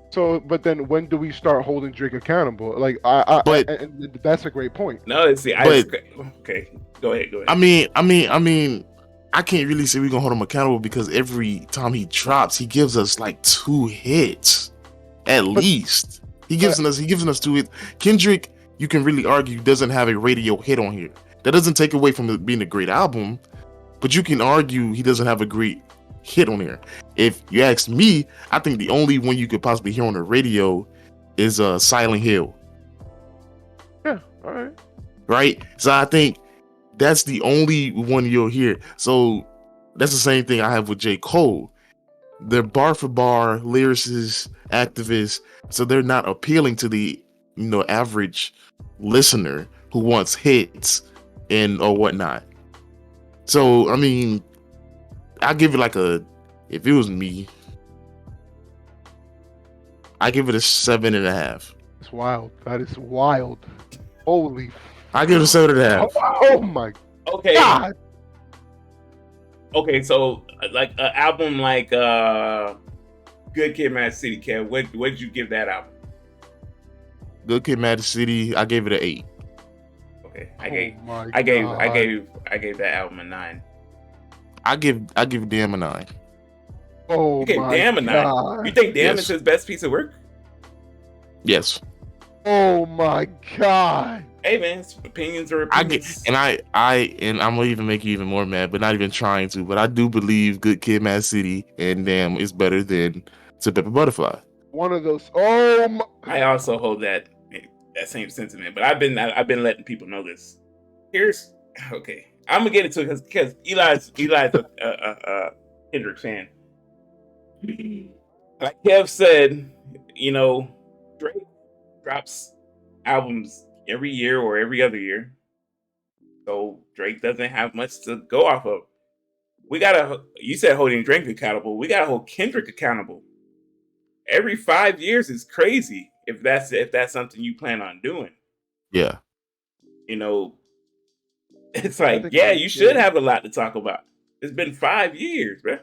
So, but then when do we start holding Drake accountable? Like, and that's a great point. No, okay. Go ahead. I mean, I can't really say we're gonna hold him accountable because every time he drops, he gives us like 2 hits, at least. He gives us 2 hits. Kendrick, you can really argue, doesn't have a radio hit on here. That doesn't take away from it being a great album, but you can argue he doesn't have a great hit on here. If you ask me, I think the only one you could possibly hear on the radio is Silent Hill. Yeah, all right. Right? So I think that's the only one you'll hear. So that's the same thing I have with J. Cole. They're bar for bar lyricists, activists, so they're not appealing to the average listener who wants hits and or whatnot. So I mean, I give it if it was me, I give it a 7.5. It's wild. That is wild. Holy. I give it a 7.5. Oh my Okay. God. Okay, so like an album like Good Kid, Mad City, Kev, what did you give that album? Good Kid, Mad City, I gave it an 8. Okay, Oh I gave that album a 9. I give Damn a 9. Oh You gave my Damn a 9. God. You think Damn Yes. is his best piece of work? Yes. Oh my God. Hey man, opinions are I'm opinions. gonna even make you even more mad, but not even trying to. But I do believe Good Kid, Mad City, and Damn is better than To Pimp a Butterfly. One of those. Oh my. I also hold that same sentiment, but I've been letting people know this. Here's Okay, I'm gonna get into it because Eli's a Kendrick fan. Like Kev said, Drake drops albums every year or every other year, so Drake doesn't have much to go off of. You said holding Drake accountable. We gotta hold Kendrick accountable. Every 5 years is crazy if that's something you plan on doing. Yeah. It's I like, think yeah, it's you should okay. have a lot to talk about. It's been 5 years, bro.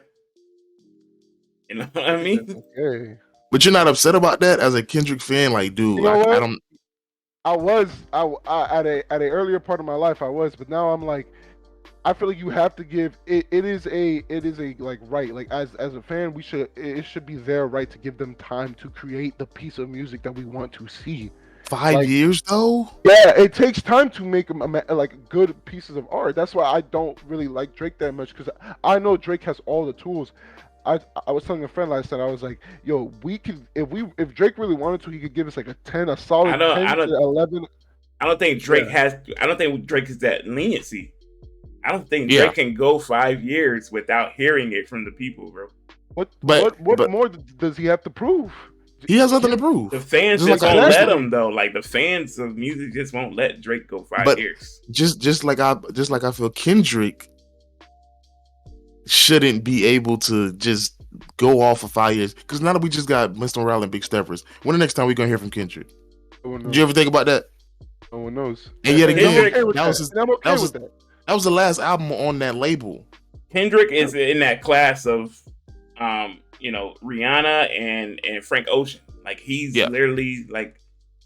You know what I I think that's mean? okay. But you're not upset about that as a Kendrick fan? Like, dude, You know I what? don't. I at a earlier part of my life I was, but now I'm like, I feel like you have to give it. It is a like right. Like as a fan, it should be their right to give them time to create the piece of music that we want to see. 5 years though. Yeah, it takes time to make like good pieces of art. That's why I don't really like Drake that much because I know Drake has all the tools. I was telling a friend last night. I was like, "Yo, we could if Drake really wanted to, he could give us like a 10, a I solid don't, I 10 to don't, 11." I don't think Drake Yeah. has. I don't think Drake is that leniency. I don't think Yeah. Drake can go 5 years without hearing it from the people, bro. But What more does he have to prove? he has nothing to prove. The fans Just just like won't let Exactly. him though. Like the fans of music just won't let Drake go 5 But years. just like I feel Kendrick shouldn't be able to just go off for 5 years. Because now that we just got Mr. Morale and Big Steppers, when the next time we gonna hear from Kendrick? No one Did knows. you ever think about that? No one knows. And yet And again, I'm okay with that was that. his, And I'm okay that was with his, that. that was the last album on that label. Kendrick is in that class of, Rihanna and Frank Ocean. Like he's Yeah. literally like,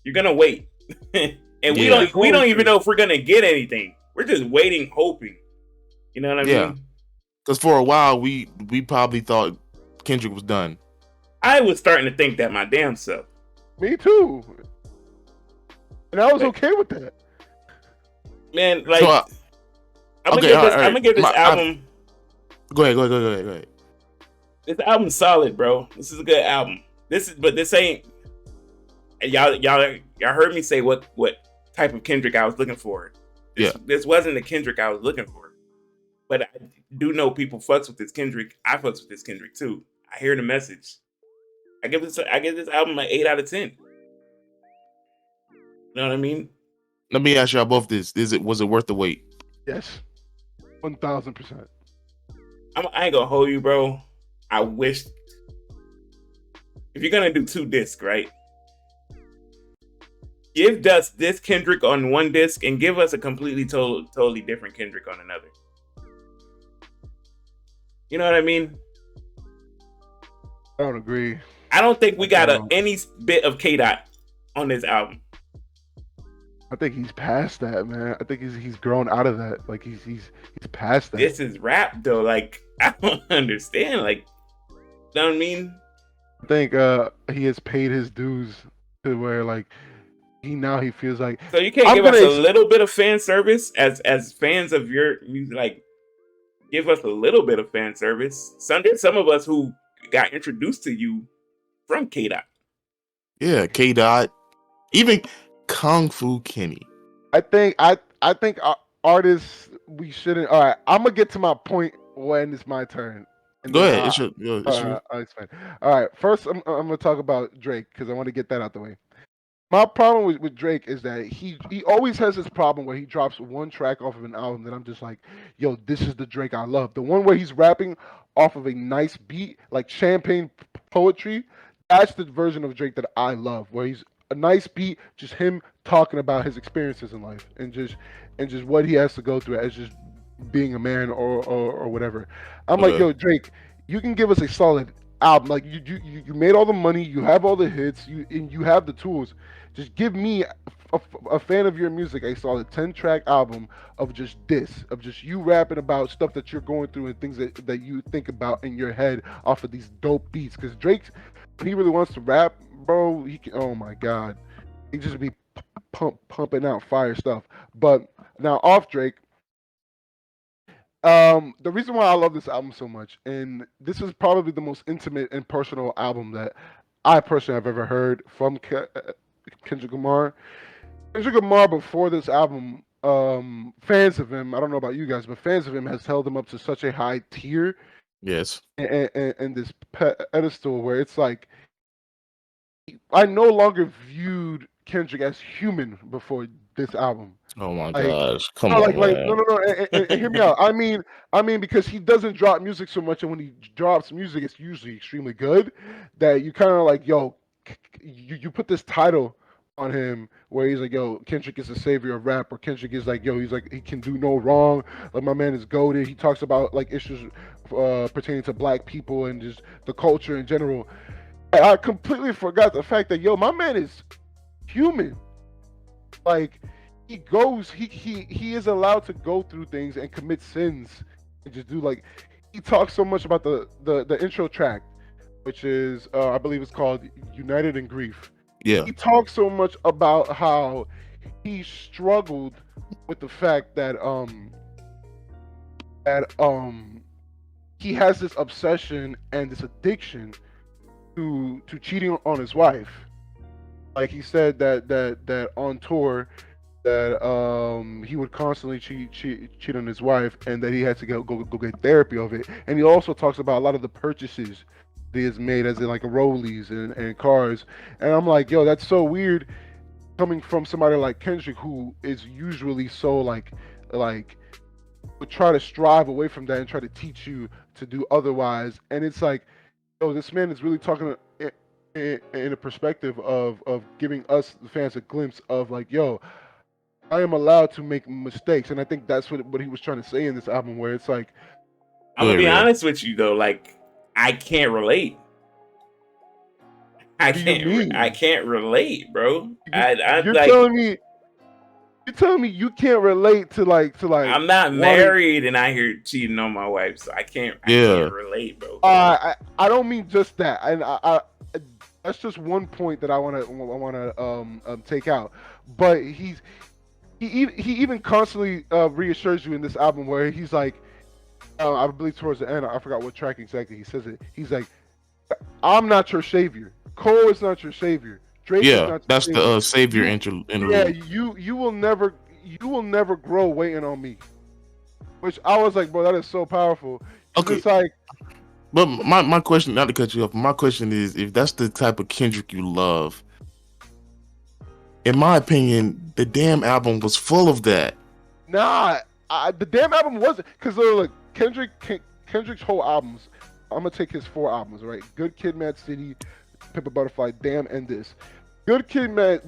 you're gonna wait, and we Yeah. don't even know if we're gonna get anything. We're just waiting, hoping. You know what I Yeah. mean? Because for a while we probably thought Kendrick was done. I was starting to think that my damn self. Me too. And I was Like, okay with that. Man, like So, I'm okay, all right. gonna give this album. Go ahead. This album's solid, bro. This is a good album. This ain't. Y'all heard me say what type of Kendrick I was looking for. This wasn't the Kendrick I was looking for. But I do know people fucks with this Kendrick. I fucks with this Kendrick too. I hear the message. I give this album an 8 out of 10. You know what I mean? Let me ask y'all both this: was it worth the wait? Yes. 1000%. I ain't gonna hold you, bro. I wish if you're gonna do 2 discs, right? Give us this Kendrick on one disc and give us a completely totally different Kendrick on another. You know what I mean? I don't agree. I don't think we got any bit of K-Dot on this album. I think he's past that, man. I think he's grown out of that. Like he's past that. This is rap though. Like I don't understand. Like, you know what I mean? I think he has paid his dues to where like he feels like. So you can't give us a little bit of fan service as fans of your music. Like, give us a little bit of fan service. Some of us who got introduced to you from K-Dot. Yeah, K-Dot. Even Kung Fu Kenny. I think artists we shouldn't. All right, I'm gonna get to my point when it's my turn. Go ahead. I'll explain. All right, first I'm gonna talk about Drake because I want to get that out the way. My problem with Drake is that he always has this problem where he drops one track off of an album that I'm just like, yo, this is the Drake I love. The one where he's rapping off of a nice beat, like champagne poetry. That's the version of Drake that I love, where he's a nice beat, just him talking about his experiences in life and just what he has to go through as just being a man or whatever. I'm like, yo, Drake, you can give us a solid album. Like you made all the money, you have all the hits, you have the tools. Just give me a fan of your music a solid 10-track album of just you rapping about stuff that you're going through and things that you think about in your head off of these dope beats. Because Drake, if he really wants to rap, bro, he can. Oh my God, he just be pumping out fire stuff. But now off Drake. The reason why I love this album so much, and this is probably the most intimate and personal album that I personally have ever heard from Kendrick Lamar. Kendrick Lamar before this album fans of him, I don't know about you guys, but fans of him has held him up to such a high tier Yes. and this pedestal where it's like I no longer viewed Kendrick as human before this album. Oh my Like, gosh. Come no, on, like, man. no, and hear me out. I mean, because he doesn't drop music so much, and when he drops music, it's usually extremely good. That you kind of like, yo, you put this title on him where he's like, yo, Kendrick is the savior of rap, or Kendrick is like, yo, he's like, he can do no wrong. Like my man is goated. He talks about like issues pertaining to black people and just the culture in general. I completely forgot the fact that yo, my man is human. Like he is allowed to go through things and commit sins and just do like he talks so much about the intro track, which is I believe it's called United in Grief. Yeah. He talks so much about how he struggled with the fact that he has this obsession and this addiction to cheating on his wife. Like he said that on tour that he would constantly cheat on his wife and that he had to go get therapy of it. And he also talks about a lot of the purchases that he has made as in like Rollies and cars. And I'm like, yo, that's so weird coming from somebody like Kendrick who is usually so like would try to strive away from that and try to teach you to do otherwise. And it's like, yo, this man is really talking in a perspective of giving us the fans a glimpse of like, yo, I am allowed to make mistakes, and I think that's what he was trying to say in this album, where it's like, I'm gonna Good, be man. honest with you though, like I can't relate. what do you mean? I can't relate, bro. I You're like telling me you can't relate to I'm not wanting. married and I hear cheating on my wife, so I can't Yeah. relate, bro. I don't mean just that, and I that's just one point that I want to take out, but he even constantly reassures you in this album where he's like, I believe towards the end, I forgot what track exactly he says it. He's like, I'm not your savior. Cole is not your savior. Drake is Yeah. not your That's savior. the savior You, yeah, interlude. you will never grow waiting on me. Which I was like, bro, that is so powerful. 'Cause Okay. it's like, But my question, not to cut you off, my question is, if that's the type of Kendrick you love, in my opinion, the damn album was full of that. nah, the damn album wasn't because look, Kendrick's whole albums. I'm gonna take his 4 albums, right? Good Kid, Mad City, Pimp a Butterfly, Damn, and this. Good Kid, Mad.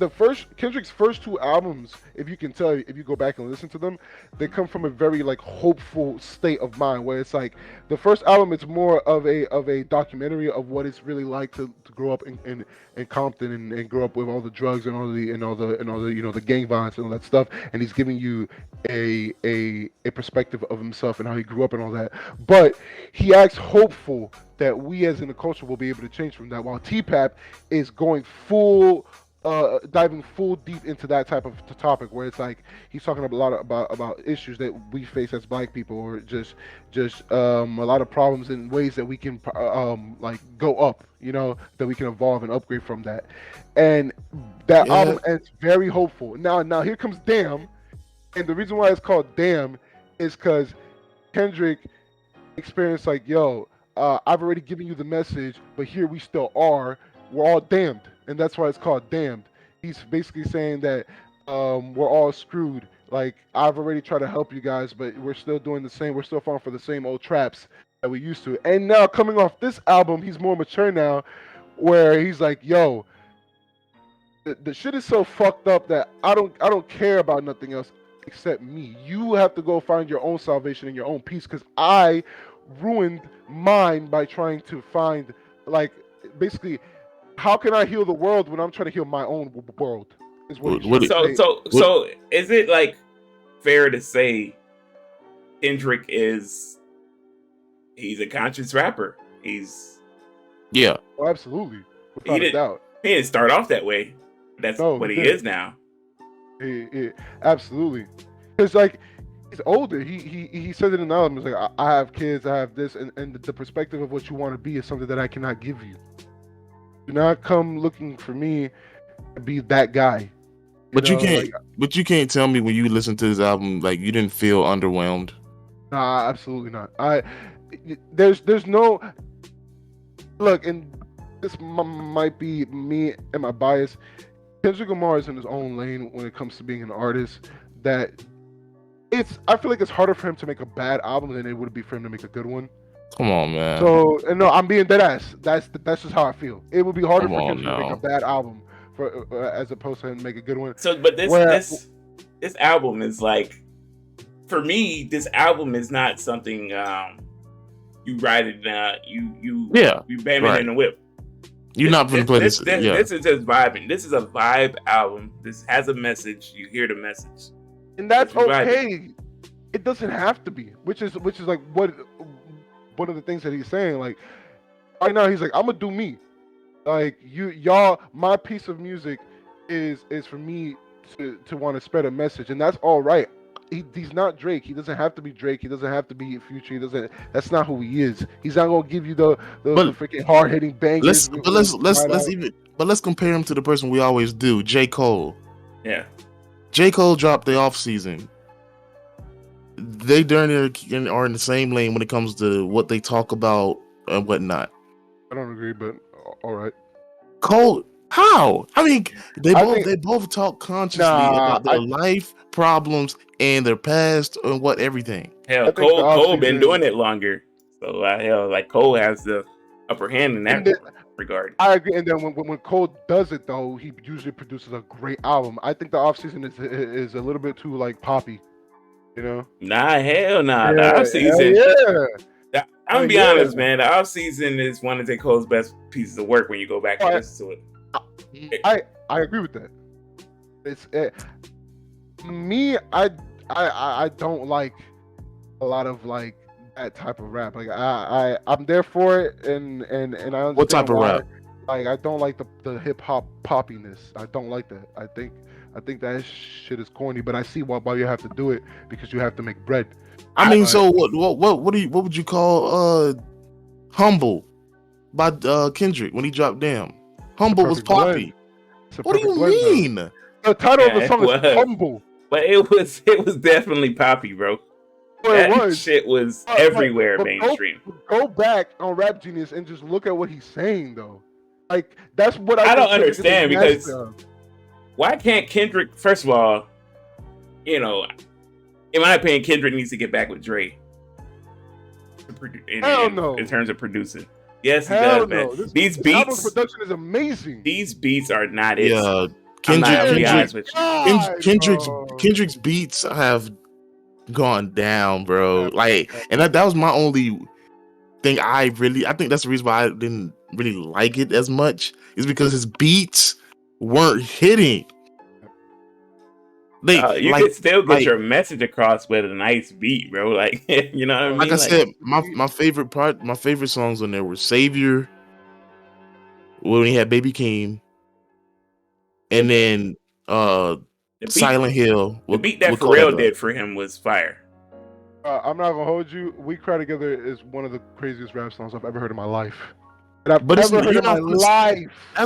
Kendrick's first 2 albums, if you can tell, if you go back and listen to them, they come from a very like hopeful state of mind, where it's like the first album is more of a documentary of what it's really like to grow up in Compton and grow up with all the drugs and all the the gang violence and all that stuff, and he's giving you a perspective of himself and how he grew up and all that. But he acts hopeful that we as in the culture will be able to change from that, while T-Pap is going diving full deep into that type of topic where it's like he's talking a lot about issues that we face as black people, or just a lot of problems in ways that we can like go up, that we can evolve and upgrade from that. And that Yeah. album ends very hopeful. Now here comes Damn, and the reason why it's called Damn is because Kendrick experienced like, yo, I've already given you the message, but here we still are. We're all damned, and that's why it's called Damned. He's basically saying that we're all screwed. Like I've already tried to help you guys, but we're still doing the same. We're still falling for the same old traps that we used to. And now coming off this album, he's more mature now, where he's like, yo, the shit is so fucked up that I don't care about nothing else except me. You have to go find your own salvation and your own peace, because I ruined mine by trying to find, like, basically, how can I heal the world when I'm trying to heal my own world? Is what he's What trying it- to say. So is it like fair to say Kendrick he's a conscious rapper? Yeah. Oh, absolutely, He without a didn't doubt. he didn't start off that way. That's No, what he he didn't. is now. Absolutely, because like he's older. He said it in the album. He's like, I have kids, I have this, and the perspective of what you want to be is something that I cannot give you. Do not come looking for me to be that guy. But you can't. Like, But you can't tell me when you listen to this album like you didn't feel underwhelmed. nah, absolutely not. There's no look, and this might be me and my bias. Kendrick Lamar is in his own lane when it comes to being an artist. That I feel like it's harder for him to make a bad album than it would be for him to make a good one. Come on, man. So, and no, I'm being dead ass. That's just how I feel. It would be harder Come for on Kendrick to make now. a bad album as opposed to him to make a good one. So, but this album is like, for me, this album is not something you ride it you bam it in the whip. You're not gonna play this. This is just vibing. This is a vibe album. This has a message. You hear the message, and that's okay. Vibing. It doesn't have to be, which is like what one of the things that he's saying. Like right now, he's like, I'm gonna do me. Like y'all, my piece of music is for me to want to spread a message, and that's all right. He's not Drake. He doesn't have to be Drake. He doesn't have to be Future. He doesn't. That's not who he is. He's not gonna give you the freaking hard hitting bangers. Let's compare him to the person we always do, J. Cole. Yeah. J. Cole dropped the off season. They darn near are in the same lane when it comes to what they talk about and whatnot. I don't agree, but all right. Cole, how? I mean, they both talk consciously about their life problems and their past and everything. Hell, Cole been doing it longer, so like Cole has the upper hand in that regard. I agree. And then when Cole does it though, he usually produces a great album. I think the offseason is a little bit too like poppy, you know? Nah, hell nah. Yeah, the offseason. Yeah. I'm gonna be honest, man. The offseason is one of J. Cole's best pieces of work when you go back and listen to it. I agree with that. Me, I don't like a lot of like that type of rap. Like I'm there for it, and I understand what type of rap. Like I don't like the hip hop poppiness. I don't like that. I think that shit is corny. But I see why you have to do it because you have to make bread. I mean, so what would you call Humble by Kendrick when he dropped Damn? Humble was poppy. What do you mean? The title of the song is Humble. But it was definitely poppy, bro. That shit was everywhere mainstream. Go back on Rap Genius and just look at what he's saying, though. Like that's what I don't understand because why can't Kendrick? First of all, in my opinion, Kendrick needs to get back with Dre. In terms of producing. Yes, he does, man. No. These beats, production is amazing. These beats are not it. Yeah, Kendrick's beats have gone down, bro. Like, and that was my only thing. I think that's the reason why I didn't really like it as much, is because his beats weren't hitting. You could still get your message across with a nice beat, bro. Like, you know what I mean? Like I said, my favorite songs on there were Savior, when he had Baby Keem, and then Silent Hill. The beat that Pharrell did for him was fire. I'm not gonna hold you. We Cry Together is one of the craziest rap songs I've ever heard in my life. That's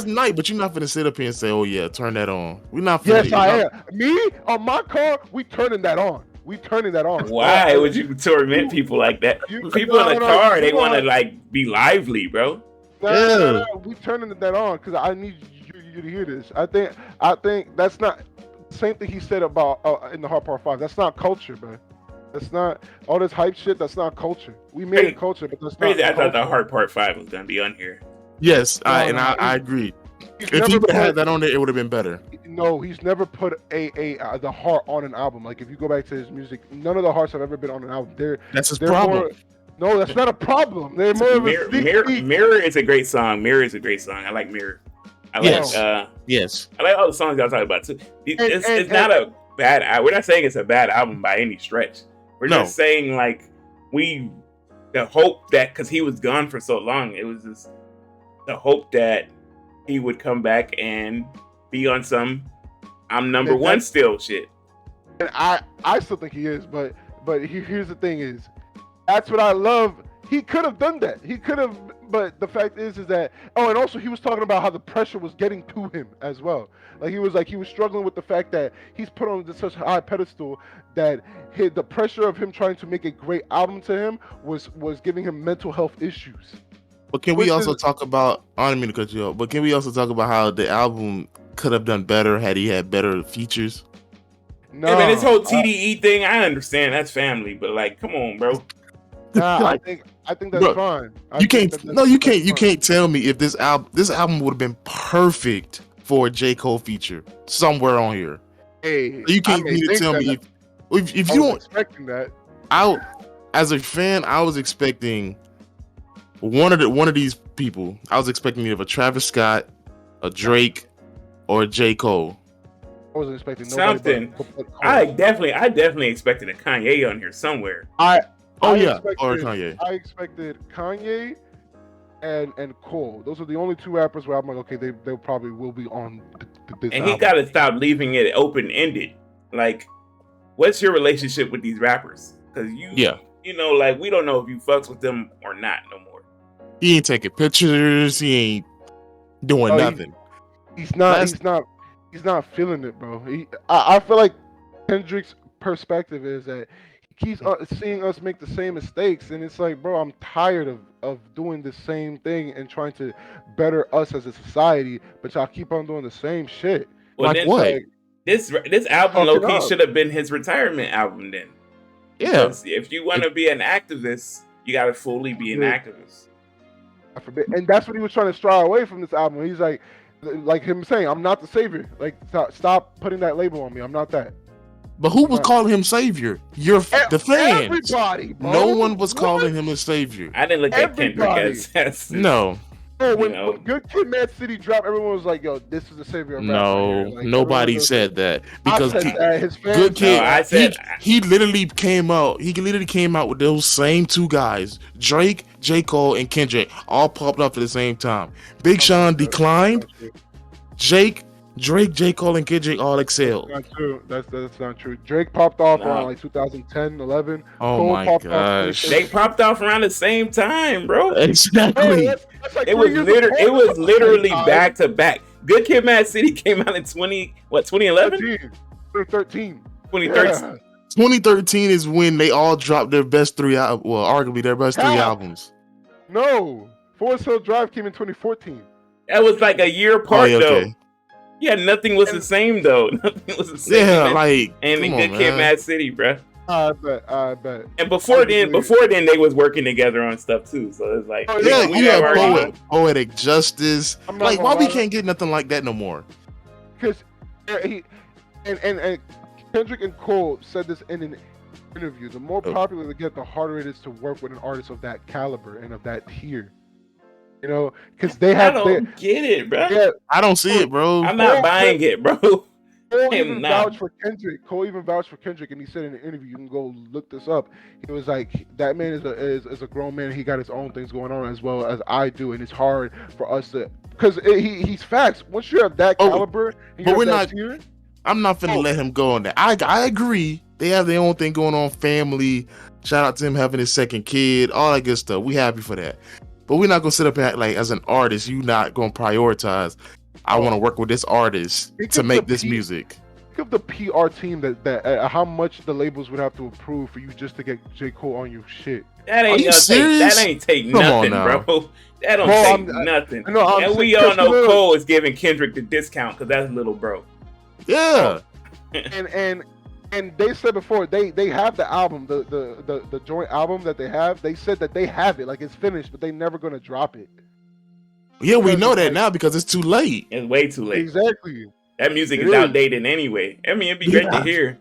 nice, but you're not gonna sit up here and say, "Oh yeah, turn that on." We're not. Yes, I am. Me on my car, we turning that on. Why would you torment people like that? People in the car, they want to like be lively, bro. No, we turning that on because I need you to hear this. I think that's not the same thing he said about in the Hard Part 5. That's not culture, bro. That's not all this hype shit. That's not culture. We made it culture, but that's crazy. not. I thought the Hard Part 5 was gonna be on here. Yes, I agree. If he would have had that on there, it would have been better. No, he's never put the heart on an album. Like if you go back to his music, none of the hearts have ever been on an album. That's his problem. No, that's not a problem. They're more of a Mirror is a great song. Mirror is a great song. I like Mirror. Yes. I like all the songs y'all talk about too. It's not a bad. We're not saying it's a bad album by any stretch. We're just saying like the hope that because he was gone for so long, it was just the hope that he would come back and be on some I'm number one still shit. And I still think he is, but here's the thing is, that's what I love. He could have done that. He could have But the fact is that and also he was talking about how the pressure was getting to him as well. Like he was struggling with the fact that he's put on such a high pedestal that the pressure of him trying to make a great album to him was giving him mental health issues. But can we also talk about? I don't mean to cut you off, but can we also talk about how the album could have done better had he had better features? No, hey man, this whole TDE thing, I understand that's family, but like, come on, bro. Nah, I think that's fine. You can't tell me if this album would have been perfect for a J. Cole feature somewhere on here. Hey, you can't tell me if you don't expecting that. As a fan, I was expecting one of these people. I was expecting either a Travis Scott, a Drake, or a J. Cole. I wasn't expecting something. I definitely expected a Kanye on here somewhere. Or Kanye. I expected Kanye and Cole. Those are the only two rappers where I'm like, okay, they probably will be on this and album. He gotta stop leaving it open ended. Like, what's your relationship with these rappers? Because you know, like, we don't know if you fucks with them or not no more. He ain't taking pictures. He ain't doing nothing. He's not feeling it, bro. I feel like Kendrick's perspective is that he keeps seeing us make the same mistakes, and it's like, bro, I'm tired of doing the same thing and trying to better us as a society, but y'all keep on doing the same shit. Well, like what? Like, this album low-key should have been his retirement album then. Yeah. Because if you want to be an activist, you got to fully be an activist. I forbid. And that's what he was trying to strive away from this album. He's like him saying, I'm not the savior. Like, stop putting that label on me. I'm not that. But who was calling him savior? The fans. Everybody, bro. No one was calling him a savior. I didn't look at Kendrick as no. When Good Kid, Mad City dropped, everyone was like, "Yo, this is the savior of rap." No, like, nobody said that because his fans Good Kid. He literally came out. He literally came out with those same two guys, Drake, J. Cole, and Kendrick, all popped up at the same time. Big Sean declined. Drake, J. Cole, and Kendrick all excelled. That's not true. That's not true. Drake popped off around like 2010, 11. Oh Cole my gosh. They popped off around the same time, bro. Exactly. That's like it was literally back to back. Good Kid, Mad City came out in 2011? 2013. 2013 is when they all dropped their best three albums. Well, arguably their best three albums. No. Forest Hill Drive came in 2014. That was like a year apart, though. Yeah, nothing was the same though. Nothing was the same. Yeah, like and the Good Kid, Mad City, bro. I bet. And before then, they was working together on stuff too. So it's like, you have Poetic Justice. Like, why we can't get nothing like that no more? Because and Kendrick and Cole said this in an interview. The more popular they get, the harder it is to work with an artist of that caliber and of that tier. You know, because they have. I don't get it, bro. Yeah, I don't see it, bro. I'm not buying it, bro. Cole even vouched for Kendrick, and he said in an interview, you can go look this up. He was like, "That man is a grown man. He got his own things going on as well as I do, and it's hard for us to because he's facts. Once you have that caliber, but we're not. Tier, I'm not finna let him go on that. I agree. They have their own thing going on. Family. Shout out to him having his second kid. All that good stuff. We happy for that. But we're not gonna sit up and act like, as an artist, you not gonna prioritize. I want to work with this artist to make this music. Think of the PR team that how much the labels would have to approve for you just to get J. Cole on your shit. That ain't take nothing, bro. That don't take nothing. And we all know Cole is giving Kendrick the discount because that's little bro. Yeah. And they said before they have the album, the joint album that they have. They said that they have it, like it's finished, but they never gonna drop it. Yeah, we know that now because it's too late. It's way too late. Exactly. That music is outdated anyway. I mean, it'd be great to hear.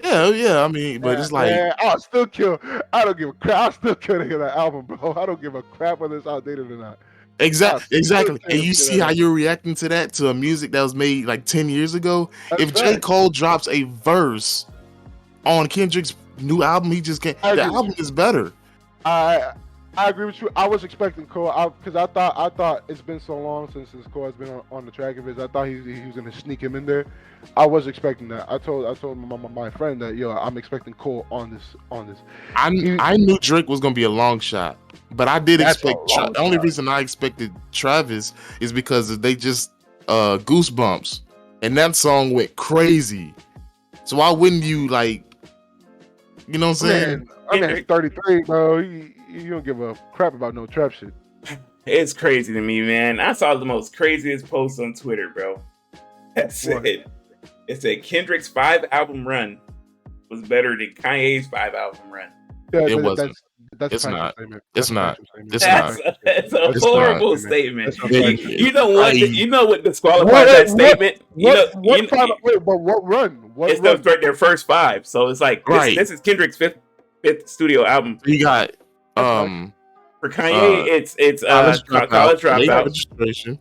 Yeah. I mean, but it's like I'll still kill. I don't give a crap. I'll still kill to hear that album, bro. I don't give a crap whether it's outdated or not. Exactly. And you see how you're reacting to that, to a music that was made like 10 years ago. If J. Cole drops a verse on Kendrick's new album, he just can't. The album is better. I agree with you. I was expecting Cole because I thought it's been so long since Cole has been on the track of his. I thought he was gonna sneak him in there. I was expecting that. I told my friend that I'm expecting Cole on this. I knew Drake was gonna be a long shot, but I did That's a expect. long The only shot. reason I expected Travis is because they just Goosebumps, and that song went crazy. So why wouldn't you like? You know what I'm saying? I mean, he's 33, bro. He don't give a crap about no trap shit. It's crazy to me, man. I saw the most craziest post on Twitter, bro. It said Kendrick's 5-album run was better than Kanye's 5-album run. Yeah, It wasn't. That's It's a factual not. statement. It's That's a not. factual statement. It's That's not. It's a It's horrible not. statement. That's a factual You know what? You know what disqualifies What- that what- statement? What run? What It's run? their first 5, so it's like Right. this is Kendrick's fifth studio album. You got For Kanye, it's College College Late Dropout, Registration,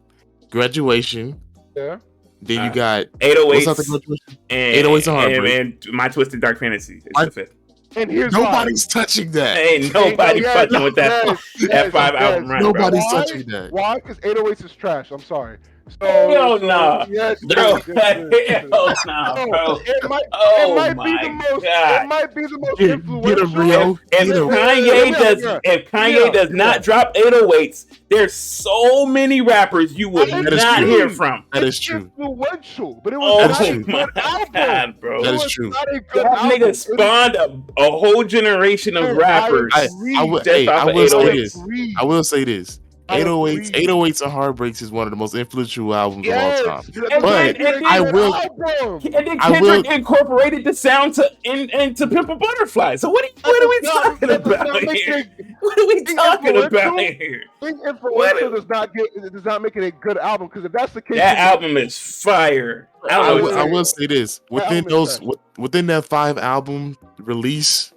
Graduation. Yeah. Then you got 808s, what's after Graduation? and 808s and Heartbreak. and My Twisted Dark Fantasy. It's the fifth. And here's Nobody's touching that. Ain't nobody Yes, fucking with that yes, 5-album yes. run. Nobody's Why? touching that. Why? Because 808s is trash. I'm sorry. Hell nah. Yes, Bro, yes. hell nah, bro. It might Oh be the my most. God. It might be the most Get influential. him, Rio. If Kanye does not drop 808s, there's so many rappers you would That is not true. hear from. That is It's true. influential, but it Oh was not a my good album. God, bro. That It is was true. not a good That album. nigga spawned a whole generation of rappers. I will Just off of say 808s. this. I will say this. I 808s, agree. 808s and Heartbreaks is one of the most influential albums of all time. And But then- I will. And then I will- Kendrick incorporated the sound into Pimp a Butterfly. So what are we talking about here? What are we talking about here? Being influential does not make it a good album. Because if that's the case, That album is fire. I don't know. I will say this. Within album is within that 5-album release,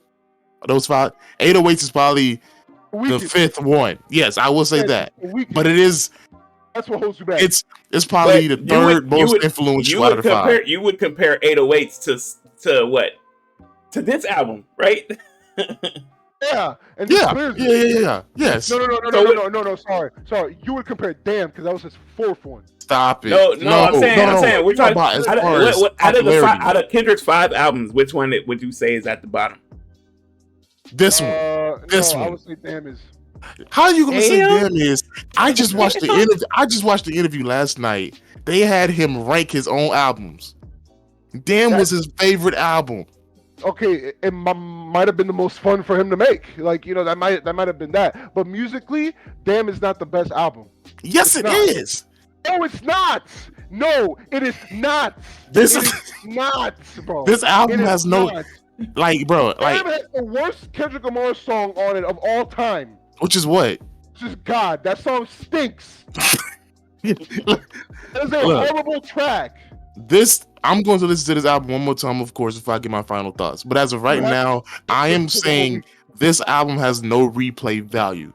those 5, 808s is probably the 5th one. Yes, I will say that. But it is. That's what holds you back. It's probably But the third most influential out of the 5. You would compare 808s to what? To this album, right? Yeah. And Yeah. Yes. No. Sorry. You would compare Damn because that was his 4th one. Stop it. No, I'm saying we're talking about as out far as popularity. out of Kendrick's 5 albums, which one would you say is at the bottom? This one. This I one. would say Damn is. How are you gonna say Damn. Damn is? I just watched the interview. I just watched the interview last night. They had him rank his own albums. Damn was his favorite album. Okay, it might have been the most fun for him to make. Like, that might have been that. But musically, Damn is not the best album. Yes, it is. No, it's not. No, it is not. This It is not, bro. this album It is has no not. bro, Damn has the worst Kendrick Lamar song on it of all time. which is what? Just God, that song stinks. Look, That is a horrible track. I'm going to listen to this album one more time, of course, if I get my final thoughts. But as of right now, I am saying this album has no replay value.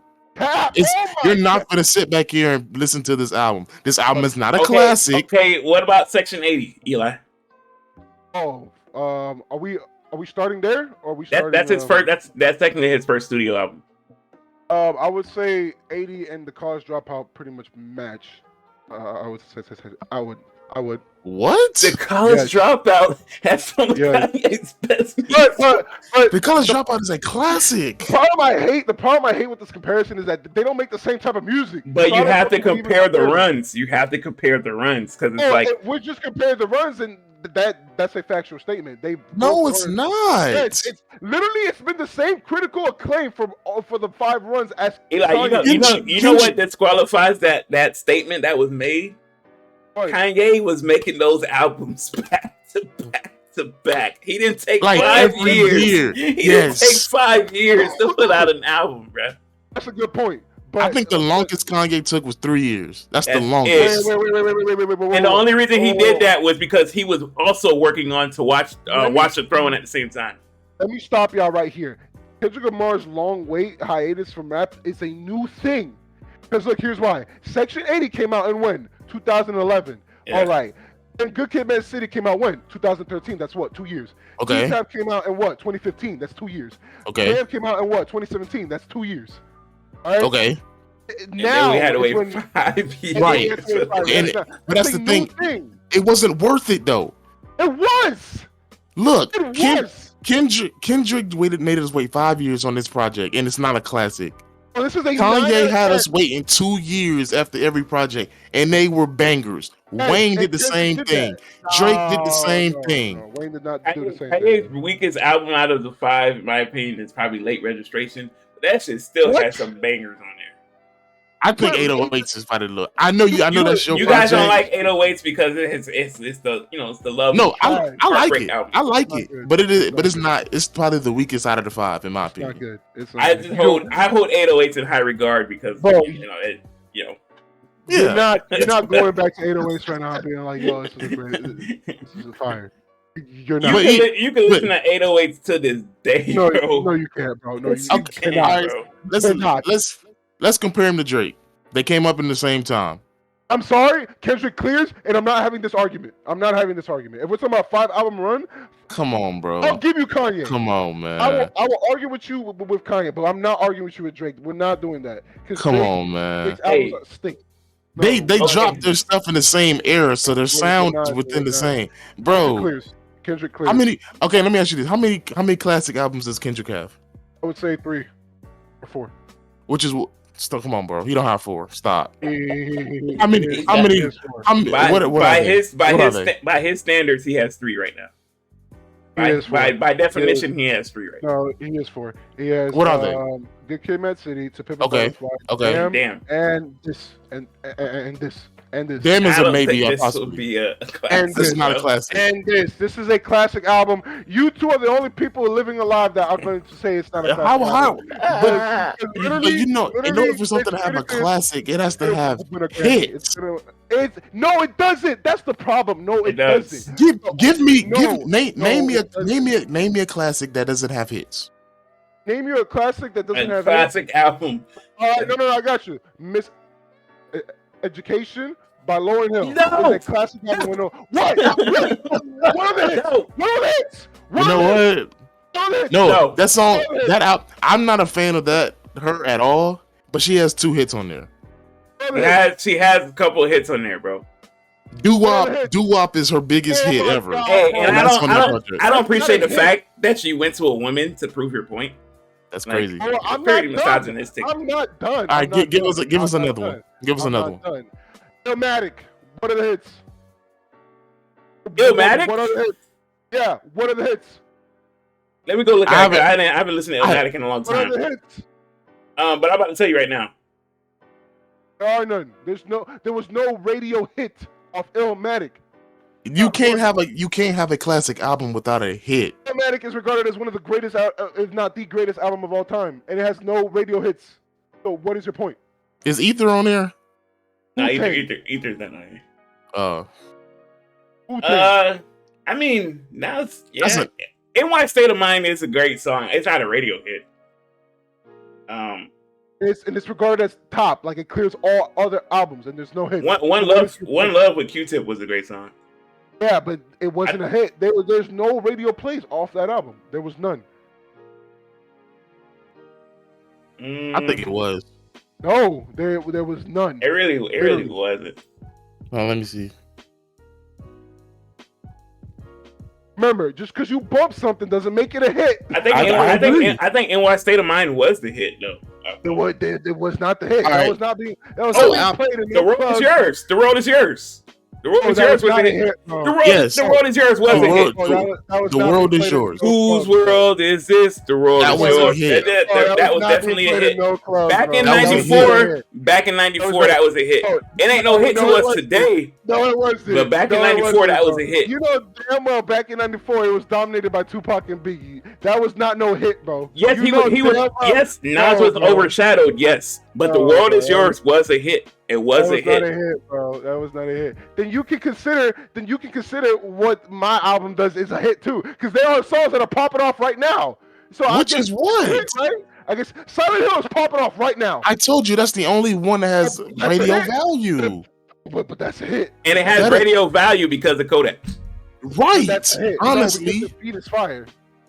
You're not going to sit back here and listen to this album. This album is not a classic. Okay, what about Section 80, Eli? Oh, are we starting there? Or are we starting? That's his first. That's technically his first studio album. I would say 80 and the College Dropout pretty much match. I would say I would. What? The College Dropout has some of Yes. Kanye's best music. But The College Dropout is a classic. the problem I hate with this comparison is that they don't make the same type of music. But So you I don't have know to if we even compare the compare them. runs. You have to compare the runs because it's like If we just compare the runs, and that's a factual statement. No, both it's are- not. Yeah, it's literally it's been the same critical acclaim for the 5 runs as Eli. You know what disqualifies that statement that was made? What? Kanye was making those albums back to back to back. He didn't take Like 5 every years. year. He didn't Yes. take 5 years to put out an album, bro. That's a good point. But I think the longest Kanye took was 3 years. That's the That's longest. it. Wait. And the only reason he did that was because he was also working on to watch the Throne at the same time. Let me stop y'all right here. Kendrick Lamar's long wait hiatus from rap is a new thing. Because look, here's why. Section 80 came out in when? 2011. Yeah. All right. And Good Kid, Mad City came out when? 2013. That's what? 2 years. Okay. T-Tap came out in what? 2015. That's 2 years. Okay. Damn came out in what? 2017. That's 2 years. All right. Okay. Now we had to is wait when 5 years. Right. And But that's the thing. It wasn't worth it though. It was. Look, It was. Kendrick made us wait 5 years on this project, and it's not a classic. Well, this is a Kanye had us waiting 2 years after every project, and they were bangers. Wayne did the same thing. Drake did the same thing. No. Wayne did not do the same Kanye's thing. weakest album out of the 5, in my opinion, is probably Late Registration. But that shit still has some bangers on there. I think 808s is probably look. I know that's your. You guys don't like 808s because it's the it's the love. No, I like it. Album. I like it, but it's not. It's probably the weakest out of the 5 in my It's opinion. not good. It's not I good. just hold 808s in high regard because You're not going back to 808s right now and being like, yo, this is a fire. You're not. You can listen to 808s to this day, No, bro. no, you can't, bro. No, you Okay, cannot. all right, let's compare him to Drake. They came up in the same time. I'm sorry, Kendrick clears, and I'm not having this argument. If we're talking about 5-album run, Come on, bro. I'll give you Kanye. Come on, man. I will argue with you with Kanye, but I'm not arguing with you with Drake. We're not doing that. Come on, man. Drake's albums stink. No. They dropped their stuff in the same era, so their sound is within the same. Bro, Kendrick clears. how many? Okay, let me ask you this: How many classic albums does Kendrick have? I would say 3 or 4. Which is still, come on, bro. He don't have 4. Stop. How many? By his standards, he has 3 right now. By definition, he has 3 right now. No, he has 4. He has. What are they? Good Kid, Mad City, To Pimp a Okay. Butterfly, Okay. Damn. and this, and this. Damn is I a don't maybe. think Or this will possibly. be a classic. And This is not a classic. And this is a classic album. You two are the only people living alive that are going to say it's not a classic album. But you know, in order for something to have a classic, it has to have hits. No, it doesn't. That's the problem. No, it doesn't. Name me a classic that doesn't have hits. Name you a classic that doesn't have classic album. All right, no, I got you. Miss Education by Lauryn Hill. No. It's a classic album. No. What? What are the hits? No. What are the hits? You know what? No, that song, that out. I'm not a fan of her at all. But she has 2 hits on there. She has a couple of hits on there, bro. Doo Wop is her biggest hit ever. Hey, and I don't appreciate the fact that she went to a woman to prove her point. That's crazy. I'm pretty not misogynistic. I'm not done. All right, give us another one. Give us another one. Illmatic. What are the hits? Illmatic? What are the hits? Yeah. What are the hits? Let me go look at it. I haven't listened to Illmatic in a long time. What are the hits? But I'm about to tell you right now. There are none. There was no radio hit of Illmatic. You can't have a classic album without a hit. Illmatic is regarded as one of the greatest, if not the greatest album of all time, and it has no radio hits. So what is your point? Is Ether on there? No, Ether's not on here. I mean, now it's NY State of Mind is a great song. It's not a radio hit. It's regarded as top, like it clears all other albums, and there's no hits. One Love with Q-Tip was a great song. Yeah, but it wasn't a hit. There's no radio plays off that album. There was none. I think it was. No, there was none. It really wasn't. Well, let me see. Remember, just because you bump something doesn't make it a hit. I think NY State of Mind was the hit though. It was not the hit. All right. That was not played in The Road is Yours. The Road is Yours. The Road is Yours was a hit. The Road is Yours was a hit. The World is Yours. Whose world is this? The Road is Yours. That was definitely a hit. Back in '94, that was a hit. It ain't no hit to us today. No, it wasn't. But back in '94, that was a hit. You know damn well back in '94, it was dominated by Tupac and Biggie. That was not no hit, bro. Yes, he was. Yes, Nas was overshadowed. Yes, but The World is Yours was a hit. It was a hit. That was not a hit, bro. That was not a hit. Then you can consider what my album does is a hit too, because there are songs that are popping off right now. So which is what? Hit, right? I guess Silent Hill is popping off right now. I told you that's the only one that has radio value. But that's a hit. And it has radio value because of Kodak. Right. Honestly, the beat is fire.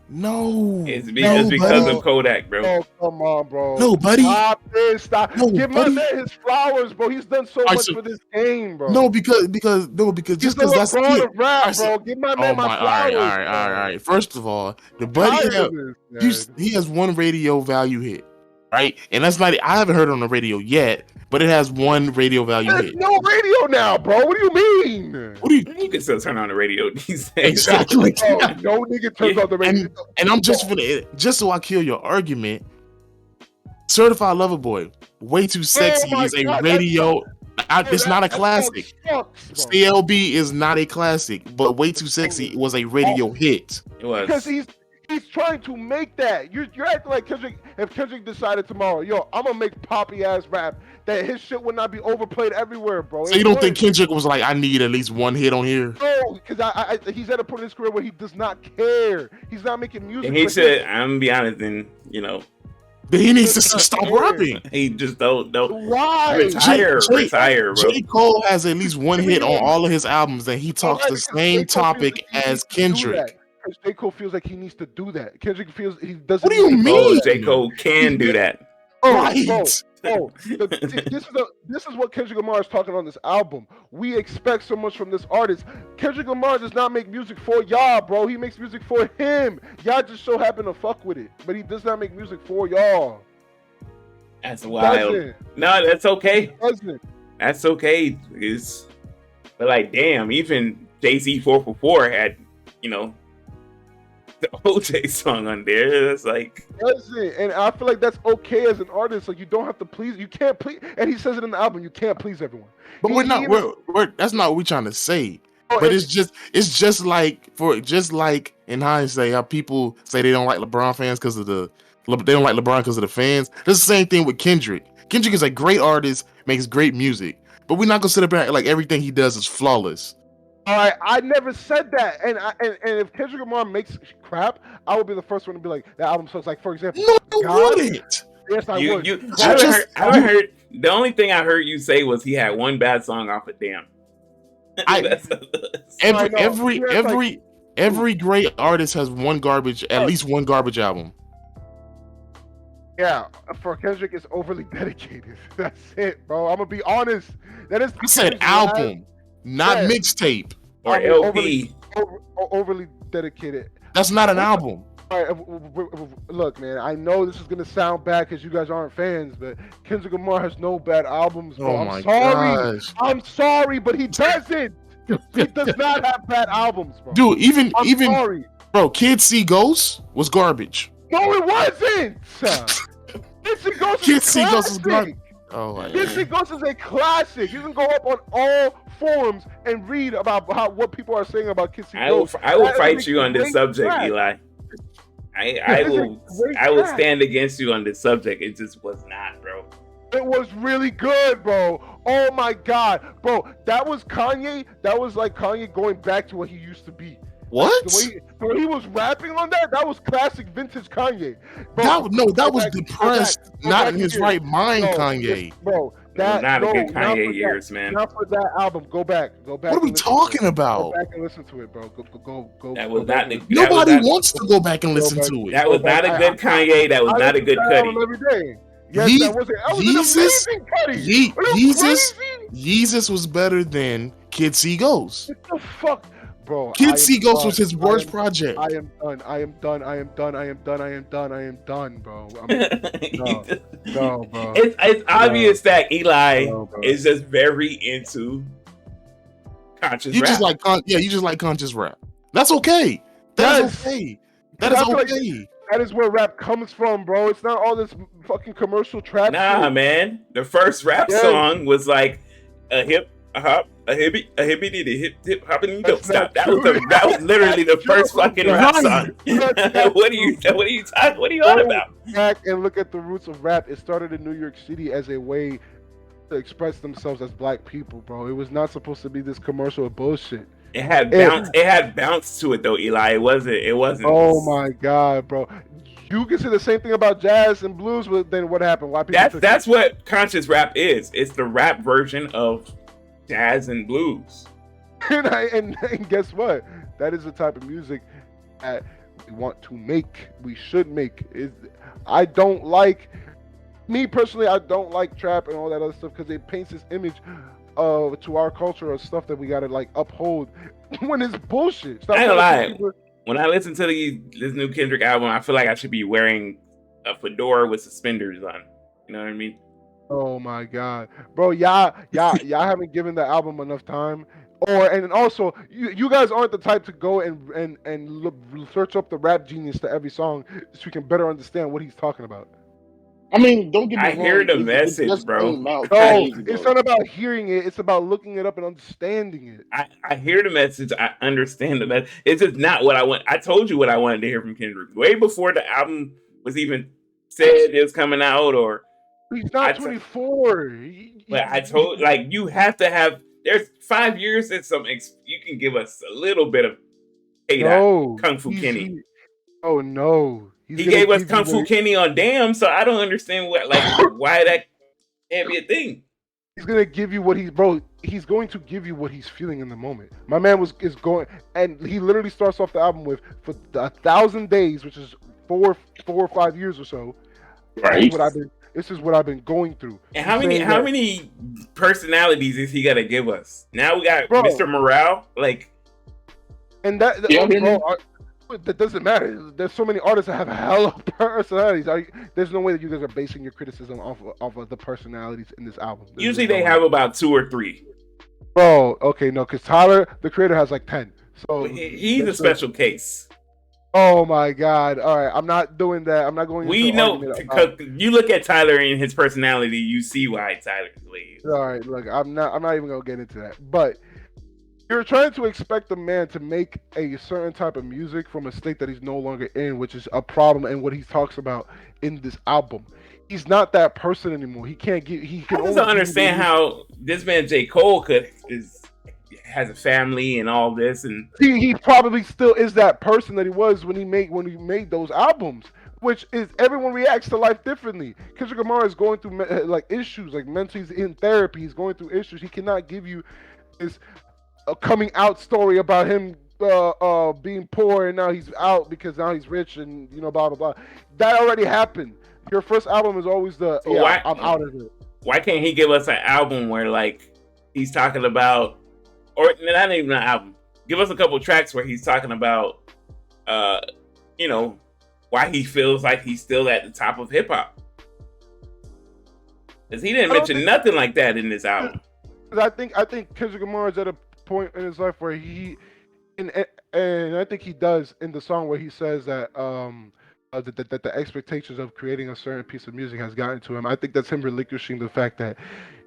No, It's no, because buddy. of Kodak, bro. Oh, come on, bro. No, buddy. Stop this. Stop. No, Give my buddy. man his flowers, bro. He's done so Alright, much so- for this game, bro. No, because He's just the because that's LeBron it. of rap, Alright, so- bro. Give my Oh man my my! flowers. All right. First of all, the buddy Tired have, of this, man. he has one radio value hit, right? And that's not. I haven't heard it on the radio yet, but it has one radio value There's hit. no radio now, bro. What do you mean? What do you You can still turn on the radio these days. exactly? Bro, no nigga turns on the radio. And I'm just so I kill your argument. Certified Lover Boy, Way Too Sexy my is a God, radio. It's not a That classic. sucks, bro. CLB is not a classic, but Way Too Sexy was a radio hit. It was. Because he's trying to make that. You're acting like Kendrick. If Kendrick decided tomorrow, yo, I'm gonna make poppy ass rap, that his shit would not be overplayed everywhere, bro. So you don't think Kendrick was like, I need at least one hit on here? No, because he's at a point in his career where he does not care. He's not making music. And he for should. him. I'm gonna be honest, and Then he needs to stop rapping. he just don't Why? retire, bro. J. Cole has at least one hit on all of his albums, and he talks the same topic as Kendrick. Because J. Cole feels like he needs to do that. Kendrick feels he doesn't. What do you need to do mean? that. J. Cole can do that. Right. This is what Kendrick Lamar is talking on this album. We expect so much from this artist. Kendrick Lamar does not make music for y'all, bro. He makes music for him. Y'all just so happen to fuck with it, but he does not make music for y'all. That's wild. Doesn't. No, that's okay. Doesn't. That's okay. But like, damn, even Jay-Z 444 had, the OJ song on there. It's like, Doesn't. And I feel like that's okay as an artist. Like, you don't have to please. You can't please. And he says it in the album. You can't please everyone. But we're not. We're that's not what we're trying to say. Oh, But it's just like in hindsight, how people say they don't like LeBron fans because of they don't like LeBron because of the fans. It's the same thing with Kendrick. Kendrick is a great artist, makes great music, but we're not gonna sit up here and act like everything he does is flawless. All right, I never said that. And if Kendrick Lamar makes crap, I would be the first one to be like, that album sucks. Like, for example, No, you God? wouldn't. Yes, I would. I haven't heard. The only thing I heard you say was he had one bad song off of Damn. Every great artist has at least one garbage album. Yeah, for Kendrick, it's overly dedicated. That's it, bro. I'm gonna be honest. That is. I said album, not mixtape. Or LP. Overly dedicated. That's not an album. All right, look, man. I know this is gonna sound bad because you guys aren't fans, but Kendrick Lamar has no bad albums, bro. Oh I'm my sorry. gosh. I'm sorry, but he doesn't. He does not have bad albums, bro. Dude, even sorry. bro, Kids See Ghosts was garbage. No, it wasn't. Kids See Ghosts is garbage. Oh my Kids See Ghosts is a classic. You can go up on all forums and read about what people are saying about Kids See Ghosts. I will fight you on this subject, Eli. I will stand against you on this subject. It just was not, bro. It was really good, bro. Oh my god, bro. That was Kanye. That was like Kanye going back to what he used to be. What? The way he was rapping on that was classic vintage Kanye. Bro, that was depressed, not in his right mind, Kanye. Bro, that not a good Kanye years, man. Not for that album. Go back. What are we talking about? Go back and listen to it, bro. Go. That was not. Nobody wants to go back and listen to it. That was not a good Kanye. That was not a good Cudi. Every day. Yes, that was an amazing Cudi. Yeezus was better than Kids See Ghosts. What the fuck? Bro, Kids See Ghosts was his worst project. I am done, bro. No, bro. It's obvious that Eli is just very into conscious rap. You just like conscious rap. That's okay. That's okay. That is okay. That is where rap comes from, bro. It's not all this fucking commercial trap. Nah, shit. Man. The first rap song was like a hip, a hop, a hippie, hip, hopping, don't stop. That was literally the first fucking rap song. What are you on about? Back and look at the roots of rap. It started in New York City as a way to express themselves as black people, bro. It was not supposed to be this commercial bullshit. It had bounce. It had bounce to it though, Eli. It wasn't. Oh my god, bro! You can say the same thing about jazz and blues, but then what happened? Why people? That's what conscious rap is. It's the rap version of jazz and blues. and guess what? That is the type of music that we want to make, we should make. I don't like, me personally, I don't like trap and all that other stuff because it paints this image to our culture of stuff that we gotta like uphold when it's bullshit. Stop I ain't gonna trying to lie. teach people. When I listen to this new Kendrick album, I feel like I should be wearing a fedora with suspenders on. You know what I mean? Oh my god, bro, y'all haven't given the album enough time. And also, you guys aren't the type to go and look, search up the rap genius to every song so you can better understand what he's talking about. I mean, don't get me I wrong. hear the it message, just bro. came out 2 No, days ago. it's not about hearing it. It's about looking it up and understanding it. I hear the message. I understand the message. It's just not what I want. I told you what I wanted to hear from Kendrick way before the album was even said it was coming out. Or He's not 24. but I told like you have to have. There's 5 years and some. You can give us a little bit of Kung Fu Kenny. Oh no, he gave us Kung Fu Kenny on Damn, so I don't understand why that can't be a thing. He's gonna give you what he's going to give you what he's feeling in the moment. My man is going, and he literally starts off the album with for 1,000 days, which is 4 or 5 years or so. Right. This is what I've been going through. And how many personalities is he gonna give us? Now we got Mr. Morale, like, and that doesn't matter. There's so many artists that have hella personalities. There's no way that you guys are basing your criticism off of the personalities in this album. Usually they have about 2 or 3. Bro, okay, no, because Tyler, the creator, has like 10. So he's a special case. Oh my God! All right, I'm not doing that. I'm not going. We know because you look at Tyler and his personality, you see why Tyler's the way he is. All right, look, I'm not even gonna get into that. But you're trying to expect a man to make a certain type of music from a state that he's no longer in, which is a problem in what he talks about in this album. He's not that person anymore. He can't get. He can. I just don't understand how this man J. Cole has a family and all this, and he probably still is that person that he was when he made those albums. Which is everyone reacts to life differently. Kendrick Lamar is going through like issues, like mentally he's in therapy. He's going through issues. He cannot give you this coming out story about him being poor and now he's out because now he's rich and blah blah blah. That already happened. Your first album is always I'm out of it. Why can't he give us an album where like he's talking about, or not even an album? Give us a couple tracks where he's talking about, why he feels like he's still at the top of hip hop. Because he didn't mention nothing like that in this album. I think Kendrick Lamar is at a point in his life where and I think he does in the song where he says that that the expectations of creating a certain piece of music has gotten to him. I think that's him relinquishing the fact that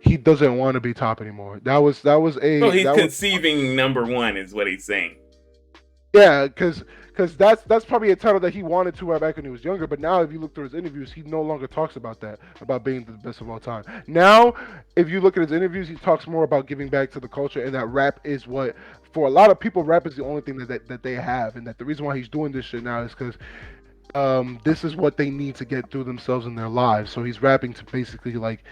he doesn't want to be top anymore. That was he's conceiving number one is what he's saying. Yeah, because that's probably a title that he wanted to have back when he was younger. But now, if you look through his interviews, he no longer talks about that, about being the best of all time. Now, if you look at his interviews, he talks more about giving back to the culture, and that rap is what, for a lot of people, rap is the only thing that they have, and that the reason why he's doing this shit now is because this is what they need to get through themselves in their lives. So he's rapping to basically like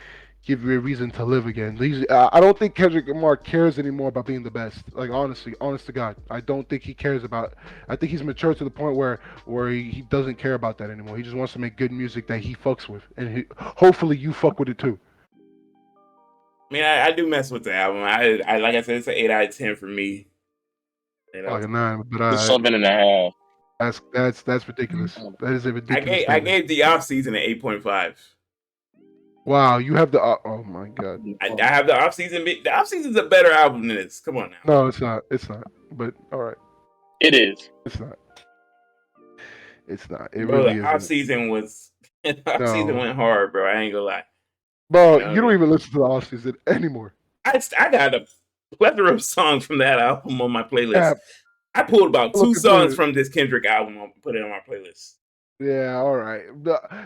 give you a reason to live again. I don't think Kendrick Lamar cares anymore about being the best. Like honest to God, I don't think he cares about. I think he's matured to the point where he doesn't care about that anymore. He just wants to make good music that he fucks with, and hopefully you fuck with it too. I mean, I do mess with the album. I like I said, it's an 8 out of 10 for me. Like a 9, but it's 7.5. That's ridiculous. That is a ridiculous. I gave the off season an 8.5. Wow, you have the oh my God. I have the off season. The off season's a better album than this. Come on now. No, it's not. It's not. But all right. It is. It's not. It's not. It bro, really the off season was. Season went hard, bro. I ain't gonna lie. Bro, you don't even listen to the off season anymore. I got a plethora of songs from that album on my playlist. Yeah. I pulled about 2 songs from this Kendrick album and put it on my playlist. Yeah, all right.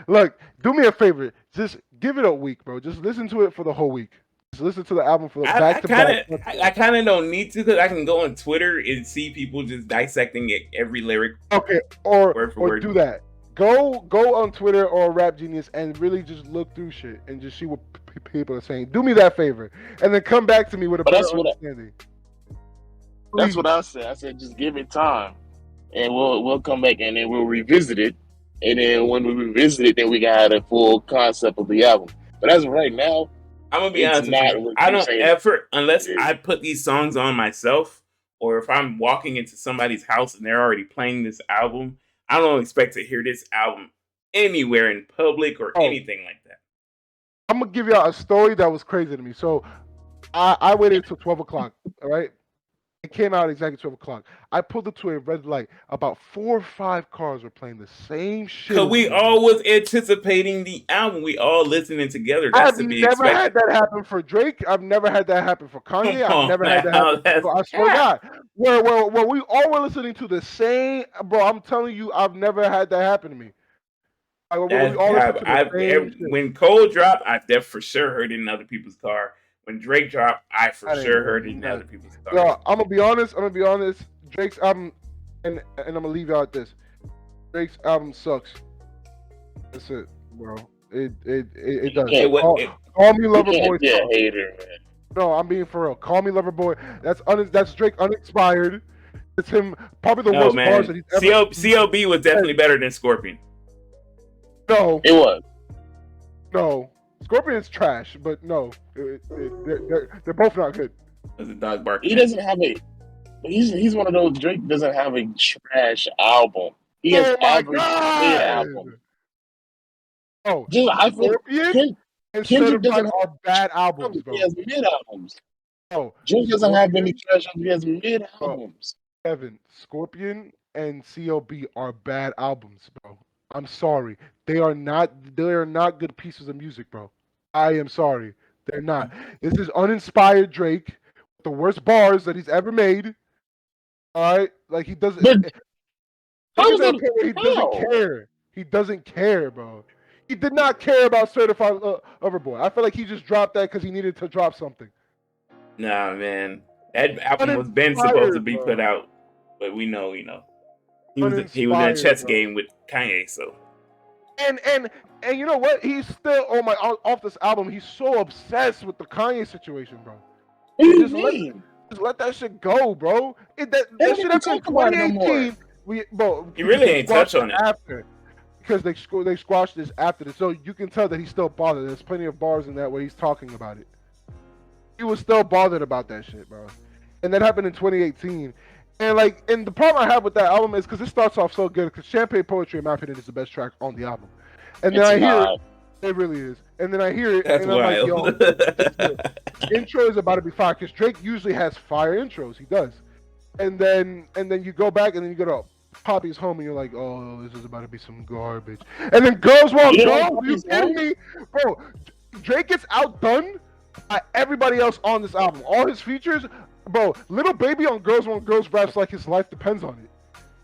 Look, do me a favor. Just give it a week, bro. Just listen to it for the whole week. Just listen to the album for the back to back. I kind of don't need to because I can go on Twitter and see people just dissecting every lyric. Okay, or do that. Go on Twitter or Rap Genius and really just look through shit and just see what people are saying. Do me that favor, and then come back to me with a better understanding. That's what I said. I said just give it time. and we'll come back and then we'll revisit it. And then when we revisit it, then we got a full concept of the album. But as of right now, I'm gonna be it's honest with not you. what I you don't say ever, unless it is. I put these songs on myself, or if I'm walking into somebody's house and they're already playing this album, I don't expect to hear this album anywhere in public or Oh. anything like that. I'm gonna give y'all a story that was crazy to me. So I waited until 12 o'clock. All right. It came out exactly 12 o'clock. I pulled it to a red light. About 4 or 5 cars were playing the same shit. Cause as we me. all was anticipating the album. We all listening together. That's I've to be never expected. had that happen for Drake. I've never had that happen for Kanye. Come I've on, never had that now, happen. that's I swear to cap. God, where we all were listening to the same. Bro, I'm telling you, I've never had that happen to me. Like, where we That's all listen cap. to the same shit. When Cole dropped, I for sure heard it in other people's car. When Drake dropped, I for That ain't sure right. heard it in other people's car. Yo, I'm gonna be honest. Drake's album, and I'm gonna leave y'all at this. Drake's album sucks. That's it, bro. It does. can't- Call me You Lover can't Boy. be a sucks. hater, man. No, I'm being for real. Call me Lover Boy. That's Drake uninspired. It's him probably the No worst bars that man, he's ever. CLB was definitely better than Scorpion. No, It was. no. Scorpion's trash, but no, they're both not good. Was a dog barking. He doesn't have a. He's one of those. Drake doesn't have a trash album. He has Oh my average God! mid album. Oh, Just I feel Scorpion and Kendrick doesn't Certified are bad albums, bro. He has mid albums. Oh, Drake doesn't have Scorpion- any trash albums. He has mid albums. Evan, Scorpion and CLB are bad albums, bro. I'm sorry. They are not good pieces of music, bro. I am sorry. They're not. This is uninspired Drake with the worst bars that he's ever made. All right? Like he doesn't But Drake how is is at a that? point where he How? doesn't care. He doesn't care, bro. He did not care about Certified Lover Boy. I feel like he just dropped that because he needed to drop something. Nah, man, that album was been supposed to be put out, but we know, he was in a chess game with Kanye, so. And you know what? He's still off this album. He's so obsessed with the Kanye situation, bro. What do you mean? Just let that shit go, bro. That don't shit even happened in talk about it no more. 2018. He really ain't touch on it. After, because they squashed this after this, so you can tell that he's still bothered. There's plenty of bars in that where he's talking about it. He was still bothered about that shit, bro. And that happened in 2018. And the problem I have with that album is because it starts off so good. Because Champagne Poetry, in my opinion, is the best track on the album. And then I hear it really is. And then I hear it, That's and I'm wild. like, yo, intro is about to be fire. Because Drake usually has fire intros. He does. And then you go back, and then you go to Poppy's Home, and you're like, oh, this is about to be some garbage. And then Girls Won't Go. You kidding me, bro? Drake gets outdone by everybody else on this album. All his features, bro. Little Baby on Girls Want Girls raps like his life depends on it.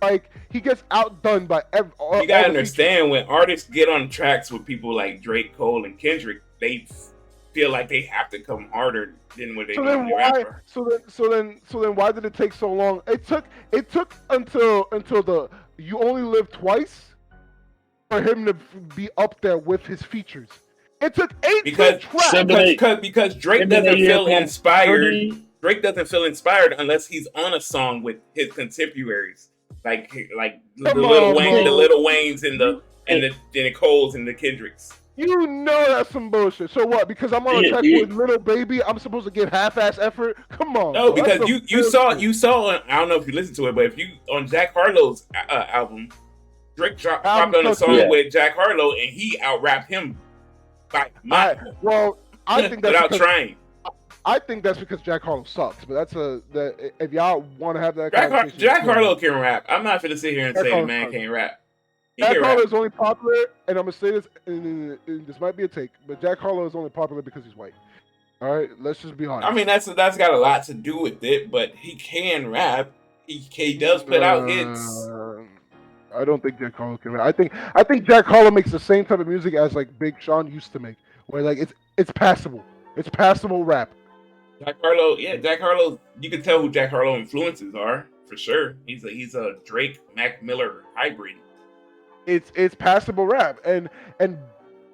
Like he gets outdone by all. You gotta understand when artists get on tracks with people like Drake, Cole, and Kendrick, they feel like they have to come harder than what they normally rap. So then why did it take so long? It took until the You Only Live Twice for him to be up there with his features. It took 18 tracks. Because Drake doesn't feel inspired. Drake doesn't feel inspired unless he's on a song with his contemporaries, like the Little Waynes and the Coles and the Kendricks. You know that's some bullshit. So what? Because I'm on a track with Little Baby, I'm supposed to give half-ass effort? Come on. No, bro. Because you saw. I don't know if you listened to it, but if you on Jack Harlow's album, Drake dropped on a song with Jack Harlow, and he out-rapped him by mile. I think that's without trying. I think that's because Jack Harlow sucks, but if y'all want to have that conversation, Jack Harlow can rap. I'm not gonna sit here and say the man can't rap. Jack Harlow is only popular, and I'm gonna say this, and this might be a take, but Jack Harlow is only popular because he's white. All right, let's just be honest. I mean, that's got a lot to do with it, but he can rap. He does put out hits. I don't think Jack Harlow can rap. I think Jack Harlow makes the same type of music as like Big Sean used to make, where like it's passable. It's passable rap. Jack Harlow, you can tell who Jack Harlow influences are for sure. He's a Drake Mac Miller hybrid. It's passable rap, and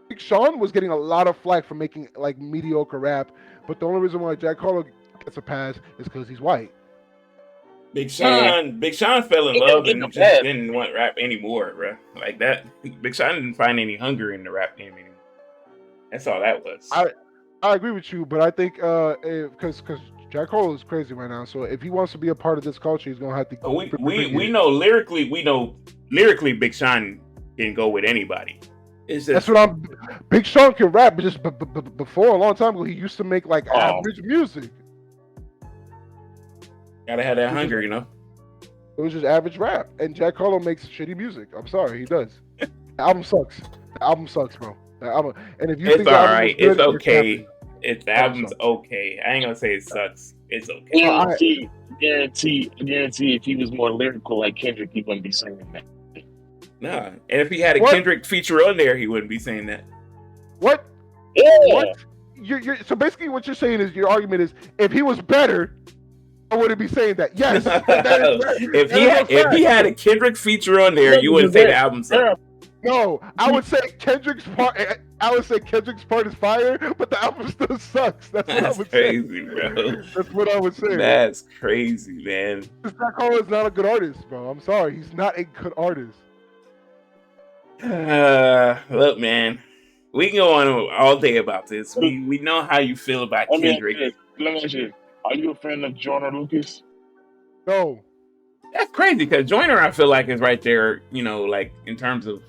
Big Sean was getting a lot of flack for making like mediocre rap, but the only reason why Jack Harlow gets a pass is because he's white. Big Sean fell in love in the and just past. didn't want rap anymore, bro. Like that. Big Sean didn't find any hunger in the rap game anymore. That's all that was. I agree with you, but I think because Jack Harlow is crazy right now. So if he wants to be a part of this culture, he's gonna have to. We know lyrically, Big Sean can go with anybody. It's just, That's what I'm. Big Sean can rap, but just before a long time ago, he used to make like Oh. average music. gotta have that hunger, you know. It was just average rap, and Jack Harlow makes shitty music. I'm sorry, he does. The album sucks. The album sucks, bro. The album, and if you It's think the all album right. is good, It's you're okay. capping. The album's okay. I ain't gonna say it sucks. It's okay. Guarantee, if he was more lyrical like Kendrick, he wouldn't be singing that. Nah. And if he had a What? Kendrick feature on there, he wouldn't be saying that. What? Yeah. What? So basically, what you're saying is your argument is if he was better, I wouldn't be saying that. Yes. If he had a Kendrick feature on there, you wouldn't say the album sucks. No, I would say Kendrick's part. I would say Kendrick's part is fire, but the album still sucks. That's what I That's would crazy, say. bro. That's what I would say. That's crazy, man. Jack Harlow is not a good artist, bro. I'm sorry, he's not a good artist. Look, man, we can go on all day about this. We know how you feel about Let me Kendrick. ask you, are you a fan of Joyner Lucas? No, That's crazy because Joyner, I feel like, is right there. You know, like in terms of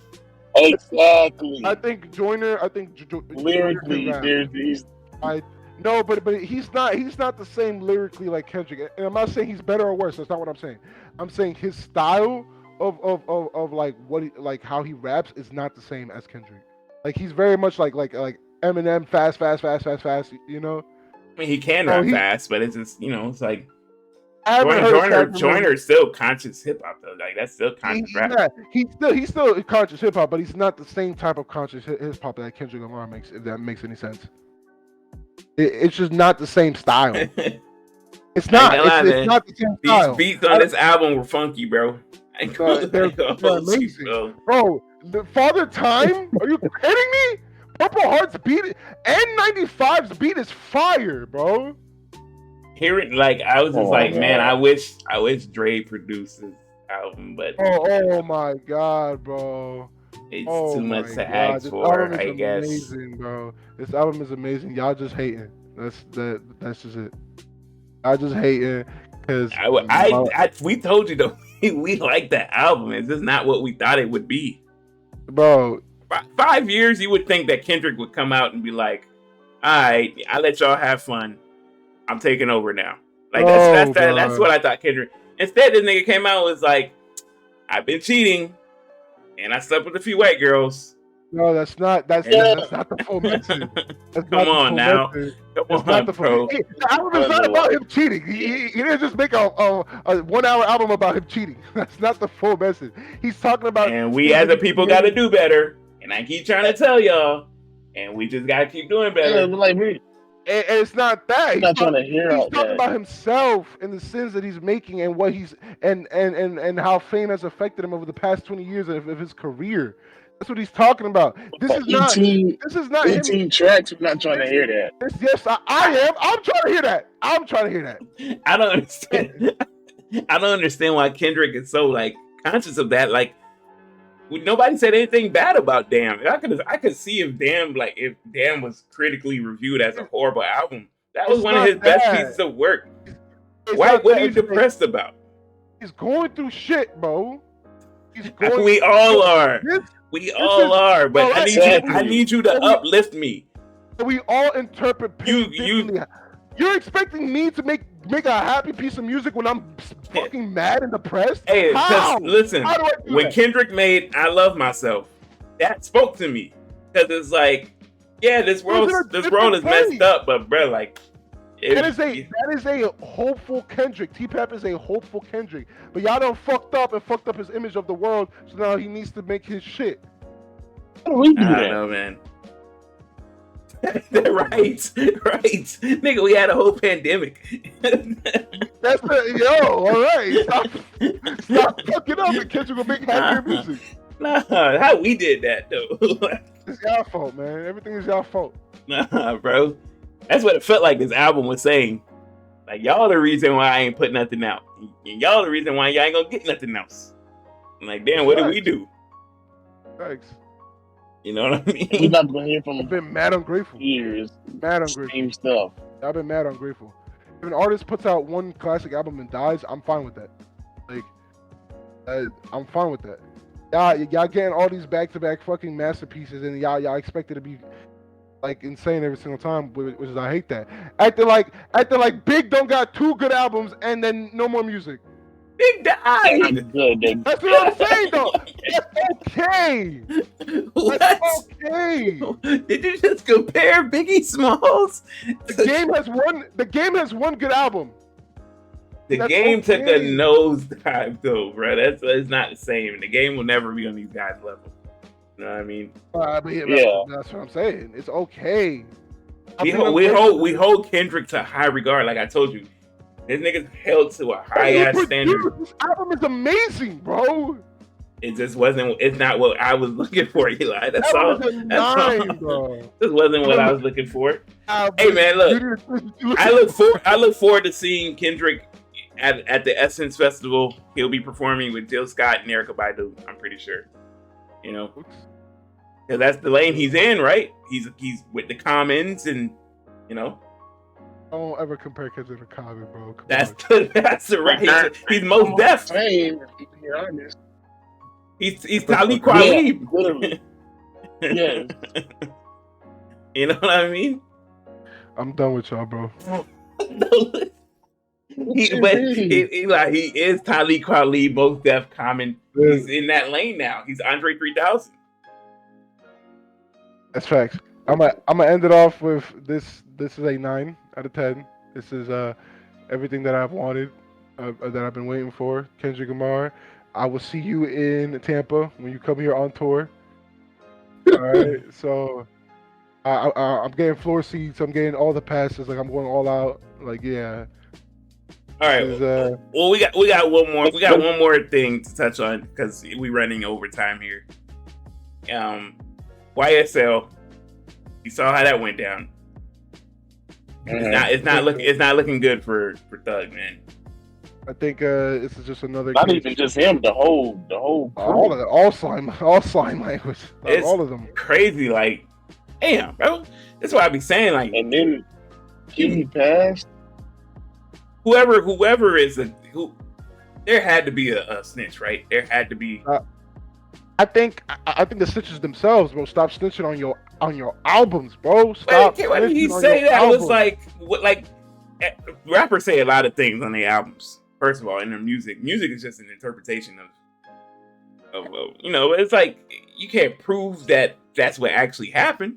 Exactly. I think Joyner. Lyrically, Joyner can there's rap. these. No, but he's not the same lyrically like Kendrick. And I'm not saying he's better or worse. That's not what I'm saying. I'm saying his style of like like how he raps is not the same as Kendrick. Like he's very much like Eminem, fast. You know. I mean, he can rap fast, but it's just it's like I haven't heard Joyner's still conscious hip hop though. Like that's still conscious rap. Yeah, he's still conscious hip hop, but he's not the same type of conscious hip hop that Kendrick Lamar makes. If that makes any sense. It's just not the same style. It's not. It's not the same style. These beats on this album were funky, bro. They're amazing, bro. The Father Time? Are you kidding me? Purple Heart's beat, N95's beat is fire, bro. Hearing like I was just man, I wish Dre produced this album, but oh my god, bro. It's too much to ask for, I guess. Amazing, bro. This album is amazing. Y'all just hating. That's just it. I just hating because we told you though we like that album. It's just not what we thought it would be, bro. 5 years, you would think that Kendrick would come out and be like, "All right, I let y'all have fun. I'm taking over now." Like that's what I thought Kendrick. Instead, this nigga came out and was like, "I've been cheating, and I slept with a few white girls." No, that's not the full message. Come on now. Come on, bro. The album is not about him cheating. He didn't just make a 1 hour album about him cheating. That's not the full message. He's talking about. And we as a people got to do better. And I keep trying to tell y'all. And we just got to keep doing better. Yeah, like me. And it's not that. I'm not trying to hear all that. He's talking about himself and the sins that he's making and what he's and how fame has affected him over the past 20 years of his career. That's what he's talking about. This is not 18 him. tracks. I'm not trying to hear that. Yes, I am. I'm trying to hear that. I don't understand. I don't understand why Kendrick is so like conscious of that. Like nobody said anything bad about Damn. I could see if Damn was critically reviewed as a horrible album. That was one of his best pieces of work. What are you depressed about? He's going through shit, bro. We all are. We all are, but I need you to uplift me. We all interpret pain differently. You're expecting me to make a happy piece of music when I'm fucking mad and depressed? Hey, how? Listen, when Kendrick made "I Love Myself," that spoke to me because it's like, yeah, this world is messed up, but bro, like. That is a hopeful Kendrick. T-Pap is a hopeful Kendrick. But y'all done fucked up his image of the world, so now he needs to make his shit. How do we do that? I don't know, man. right. Nigga, we had a whole pandemic. All right. Stop fucking up and Kendrick will make happier music. Nah, how we did that, though. It's y'all fault, man. Everything is y'all fault. Nah, bro. That's what it felt like this album was saying. Like y'all the reason why I ain't put nothing out. And y'all the reason why y'all ain't gonna get nothing else. I'm like, damn, what did we do? Thanks. You know what I mean? We're not gonna hear from I've been mad ungrateful. years. Mad ungrateful. Same stuff. I've been mad ungrateful. If an artist puts out one classic album and dies, I'm fine with that. Like, I'm fine with that. Y'all getting all these back-to-back fucking masterpieces, and y'all expect it to be like insane every single time, which is I hate that. Acting like Big don't got 2 good albums and then no more music. Big died. Good. That's what I'm saying though. That's okay. What? That's okay. Did you just compare Biggie Smalls? The game has one good album. The That's game took a okay. nosedive though, bro. It's not the same. The game will never be on these guys' level. You know what I mean? But Yeah. that's what I'm saying. It's okay. We hold Kendrick to high regard, like I told you. This nigga's held to a high ass standard. This album is amazing, bro. It just wasn't. It's not what I was looking for, Eli. That's all. That was a That's all. 9, bro. This wasn't what I was looking for. Hey Hey man, look. I look forward to seeing Kendrick at the Essence Festival. He'll be performing with Jill Scott and Erykah Badu. I'm pretty sure. You know, because that's the lane he's in, right? He's with the Commons, and you know. Don't ever compare Kendrick to Common, bro. Come That's on. that's right. He's most deaf. Same, to be honest. He's Talib Kweli. Yeah, literally. Yes. You know what I mean? I'm done with y'all, bro. He is Talib Kweli, most deaf, Common. He's in that lane now. He's Andre 3000. That's facts. I'm gonna end it off with this. This is a 9 out of 10. This is everything that I've wanted, that I've been waiting for. Kendrick Lamar. I will see you in Tampa when you come here on tour. All right. So I'm getting floor seats. I'm getting all the passes. Like I'm going all out. Like yeah. All right. Well, we got one more. We got one more thing to touch on because we're running over time here. YSL. You saw how that went down. It's not looking good for Thug, man. I think this is just another. Not case. even just him. The whole all of it. All slime language. Like, all of them. Crazy. Like, damn, bro. That's what I be saying. Like, and then he passed. Whoever is there had to be a snitch, right? There had to be. I think the snitches themselves, bro. Stop snitching on your albums, bro. Stop. Why did he say that? It was like rappers say a lot of things on their albums. First of all, in their music is just an interpretation of you know. It's like you can't prove that that's what actually happened.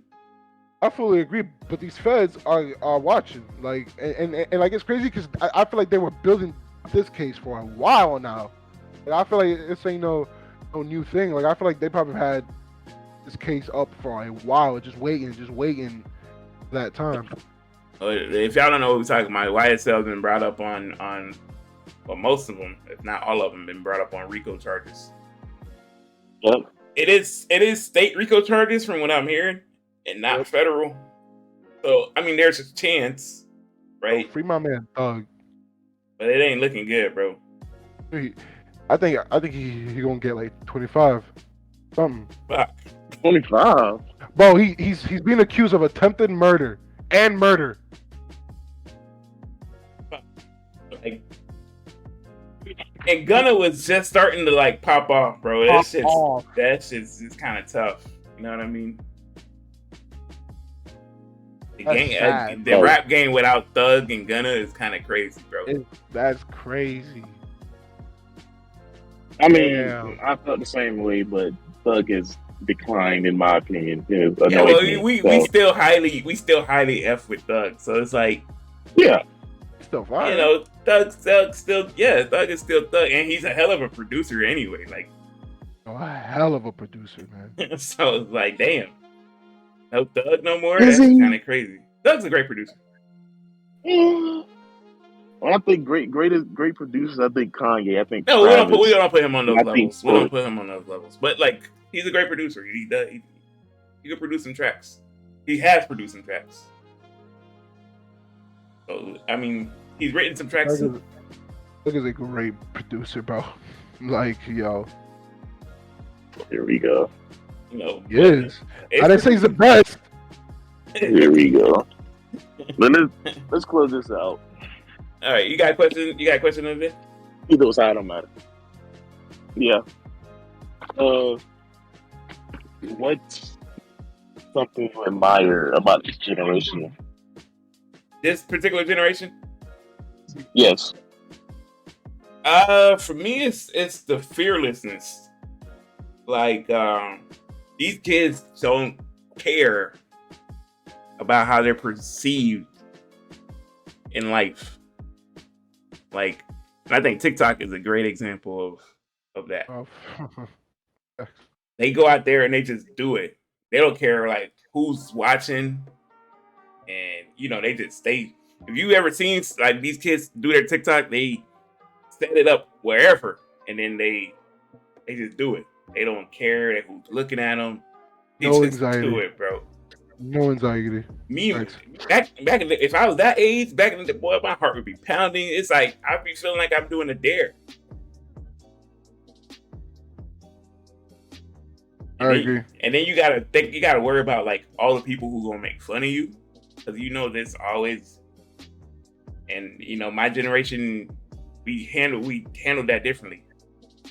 I fully agree, but these feds are watching, like, and like it's crazy because I feel like they were building this case for a while now. And I feel like this ain't no new thing. Like I feel like they probably had this case up for a while, just waiting that time. If y'all don't know what we're talking about, YSL's been brought up on well, most of them, if not all of them, been brought up on RICO charges. Yep. It is state RICO charges from what I'm hearing, and not federal. So I mean, there's a chance, right? Free my man Thug. But it ain't looking good, bro. I think he gonna get like 25, something. Fuck. 25. Bro, he's being accused of attempted murder and murder. Like, and Gunna was just starting to like pop off, bro. That shit's kind of tough. You know what I mean? The rap game without Thug and Gunna is kind of crazy, bro. That's crazy. I mean, I felt the same way, but Thug has declined in my opinion. We still highly F with Thug, so it's like, yeah, still fine. You know, Thug is still Thug, and he's a hell of a producer anyway. Like, a hell of a producer, man. So it's like, damn, no Thug no more. That's kind of crazy. Thug's a great producer. Well, I think great producers. I think Kanye. I think no, we don't put him on those levels. We So. don't put him on those levels. But like, he's a great producer. He can produce some tracks. He has produced some tracks. So I mean, He's written some tracks too. Look is a great producer, bro. Like, yo. Here we go. You know, Yes. it's I didn't say he's the best. Here we go. Let's close this out. All right, you got a question? You got a question of it? Either side don't matter. Yeah. What's something you admire about this generation? This particular generation? Yes. For me, it's the fearlessness. Like, these kids don't care about how they're perceived in life. Like, and I think TikTok is a great example of that. Oh. They go out there and they just do it. They don't care like who's watching, and they just stay. If you ever seen like these kids do their TikTok, they set it up wherever, and then they just do it. They don't care that who's looking at them. They No just anxiety. do it, bro. No anxiety. Me Thanks. back in the, if I was that age, back in the boy, my heart would be pounding. It's like I'd be feeling like I'm doing a dare. I agree. And then you gotta worry about like all the people who gonna make fun of you, because there's always. And my generation, we handled that differently.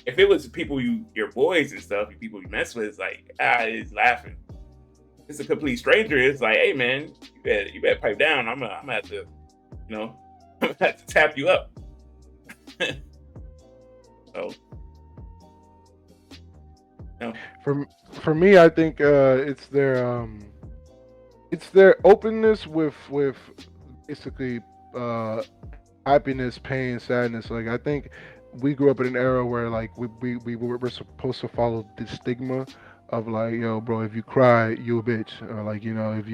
If it was people your boys and stuff, people you mess with, it's like it's laughing. It's a complete stranger. It's like, hey man, you better pipe down. I'm gonna have to, I'm gonna have to tap you up. So, no. For me, I think it's their openness with basically happiness, pain, sadness. Like I think we grew up in an era where like we were supposed to follow the stigma of like, yo, bro, if you cry, you a bitch, or like if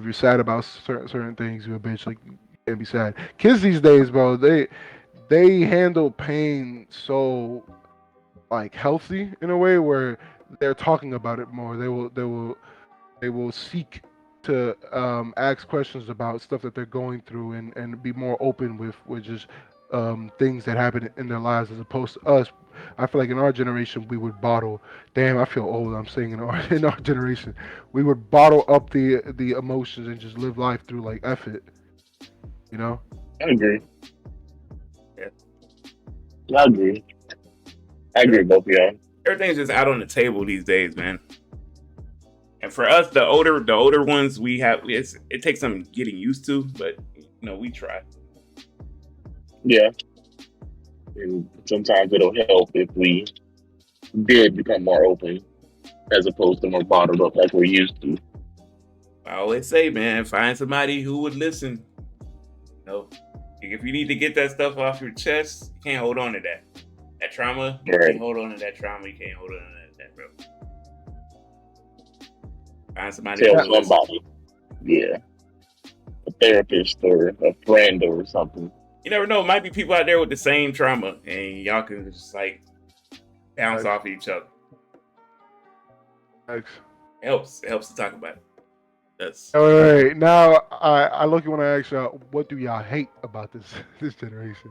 you're sad about certain things, you a bitch. Like you can't be sad. Kids these days, bro, they handle pain so like healthy in a way where they're talking about it more. They will seek to ask questions about stuff that they're going through and be more open with just things that happen in their lives as opposed to us. I feel like in our generation we would bottle. Damn, I feel old. I'm saying in our generation we would bottle up the emotions and just live life through like F it. I agree. Yeah. I agree. Both of y'all. Everything's just out on the table these days, man. And for us, the older ones, it takes some getting used to, but we try. Yeah. And sometimes it'll help if we did become more open as opposed to more bottled up like we're used to. I always say, man, find somebody who would listen. If you need to get that stuff off your chest, you can't hold on to that. That trauma, you can't hold on to that trauma. You can't hold on to that, bro. Find somebody. Tell somebody. Yeah. A therapist or a friend or something. You never know. It might be people out there with the same trauma, and y'all can just like bounce off of each other. Thanks. It helps to talk about it. That's all right. Now I look at when I ask y'all, what do y'all hate about this generation?